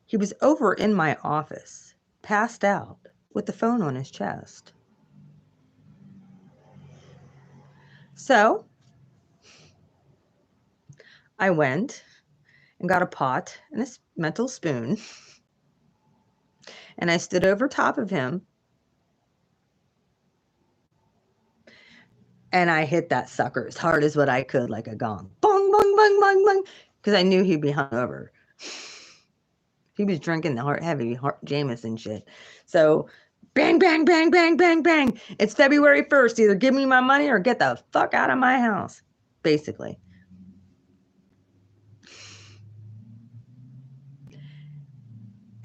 He was over in my office, passed out, with the phone on his chest. So I went and got a pot and a metal spoon, and I stood over top of him, and I hit that sucker as hard as what I could, like a gong. Bong, bong, bong, bong, bong, because I knew he'd be hungover. He was drinking the heavy Jameson shit. So bang, bang, bang, bang, bang, bang. It's February 1st. Either give me my money or get the fuck out of my house, basically.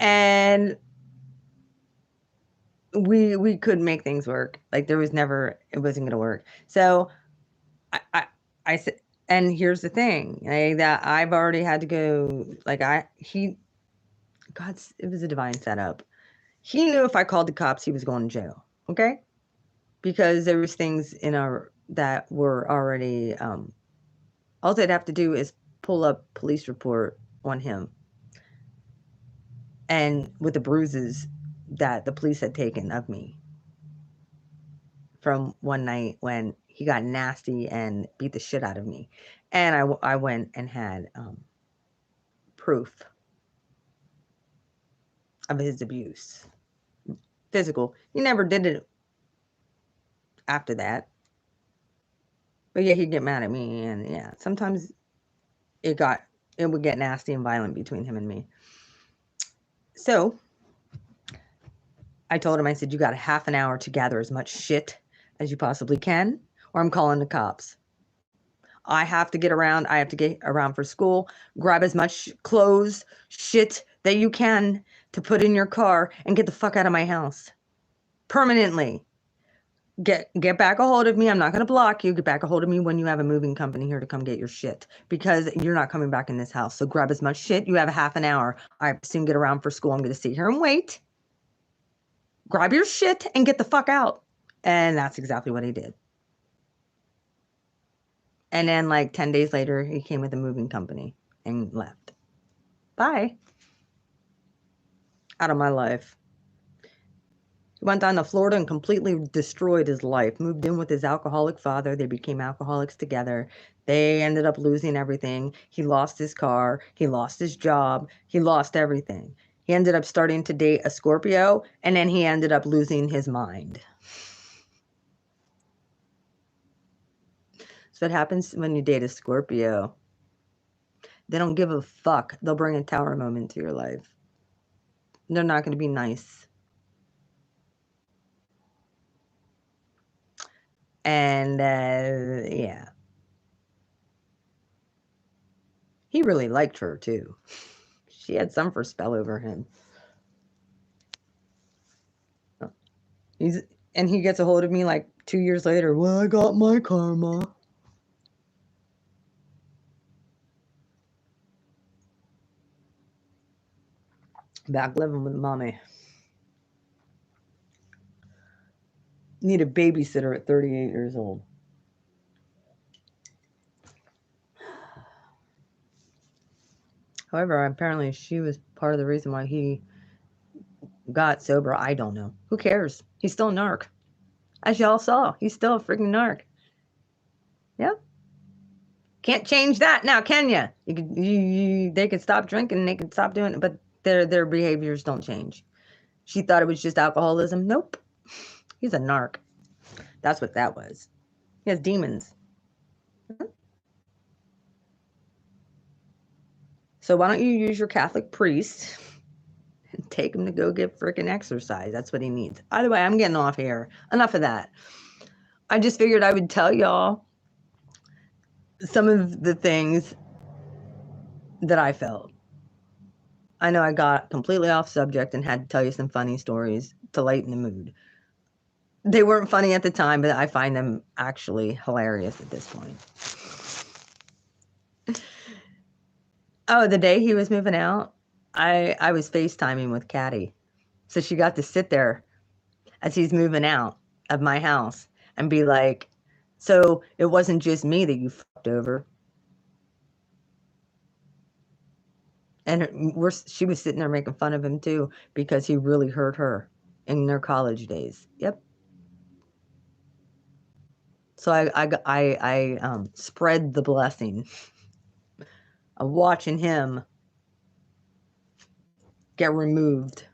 And we couldn't make things work. Like, there was never, it wasn't gonna work. So I said, and here's the thing, that I've already had to go, like, it was a divine setup. He knew if I called the cops, he was going to jail. Okay. Because there was things in that were already, all they'd have to do is pull up police report on him, and with the bruises that the police had taken of me from one night when he got nasty and beat the shit out of me. And I went and had proof of his abuse. Physical. He never did it after that. But yeah, he'd get mad at me, and yeah, sometimes it would get nasty and violent between him and me. So I told him, I said, you got a half an hour to gather as much shit as you possibly can, or I'm calling the cops. I have to get around for school, grab as much clothes, shit that you can to put in your car, and get the fuck out of my house. Permanently. Get back a hold of me. I'm not going to block you. Get back a hold of me when you have a moving company here to come get your shit, because you're not coming back in this house. So grab as much shit. You have a half an hour. I soon get around for school. I'm going to sit here and wait. Grab your shit and get the fuck out. And that's exactly what he did. And then like 10 days later, he came with a moving company and left. Bye. Out of my life. He went down to Florida and completely destroyed his life. Moved in with his alcoholic father. They became alcoholics together. They ended up losing everything. He lost his car. He lost his job. He lost everything. He ended up starting to date a Scorpio, and then he ended up losing his mind. So what happens when you date a Scorpio? They don't give a fuck. They'll bring a tower moment to your life. They're not going to be nice. And yeah. He really liked her too. She had some for spell over him. And he gets a hold of me like 2 years later. Well, I got my karma. Back living with mommy. Need a babysitter at 38 years old. However, apparently she was part of the reason why he got sober. I don't know. Who cares? He's still a narc. As y'all saw, he's still a freaking narc. Yeah. Can't change that now, can ya? They could stop drinking, they could stop doing it, but their behaviors don't change. She thought it was just alcoholism. Nope. He's a narc. That's what that was. He has demons. So why don't you use your Catholic priest and take him to go get freaking exercise? That's what he needs. Either way, I'm getting off here. Enough of that. I just figured I would tell y'all some of the things that I felt. I know I got completely off subject and had to tell you some funny stories to lighten the mood. They weren't funny at the time, but I find them actually hilarious at this point. Oh, the day he was moving out, I was FaceTiming with Caddy. So she got to sit there as he's moving out of my house and be like, so it wasn't just me that you fucked over. And she was sitting there making fun of him too, because he really hurt her in their college days. Yep. So I spread the blessing of watching him get removed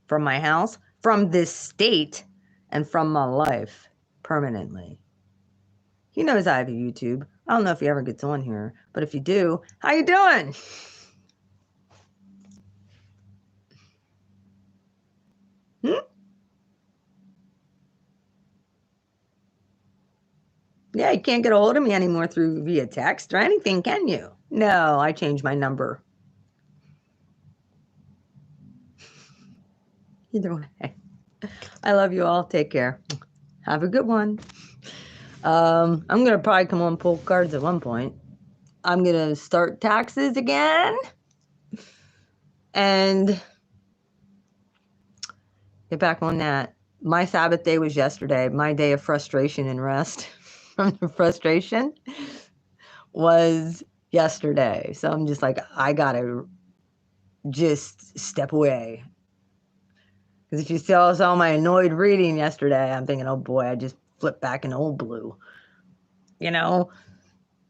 from my house, from this state, and from my life permanently. He knows I have a YouTube. I don't know if he ever gets on here, but if you do, how you doing? Yeah, you can't get a hold of me anymore via text or anything, can you? No, I changed my number. Either way, I love you all. Take care. Have a good one. I'm going to probably come on and pull cards at one point. I'm going to start taxes again and get back on that. My Sabbath day was yesterday. My day of frustration and rest from the frustration was yesterday. So I'm just like, I got to just step away. Because if you saw my annoyed reading yesterday, I'm thinking, oh boy, I just flipped back in old blue. You know,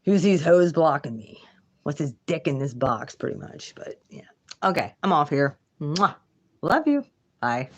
who's these hoes blocking me? What's his dick in this box, pretty much. But yeah. Okay, I'm off here. Mwah. Love you. Bye.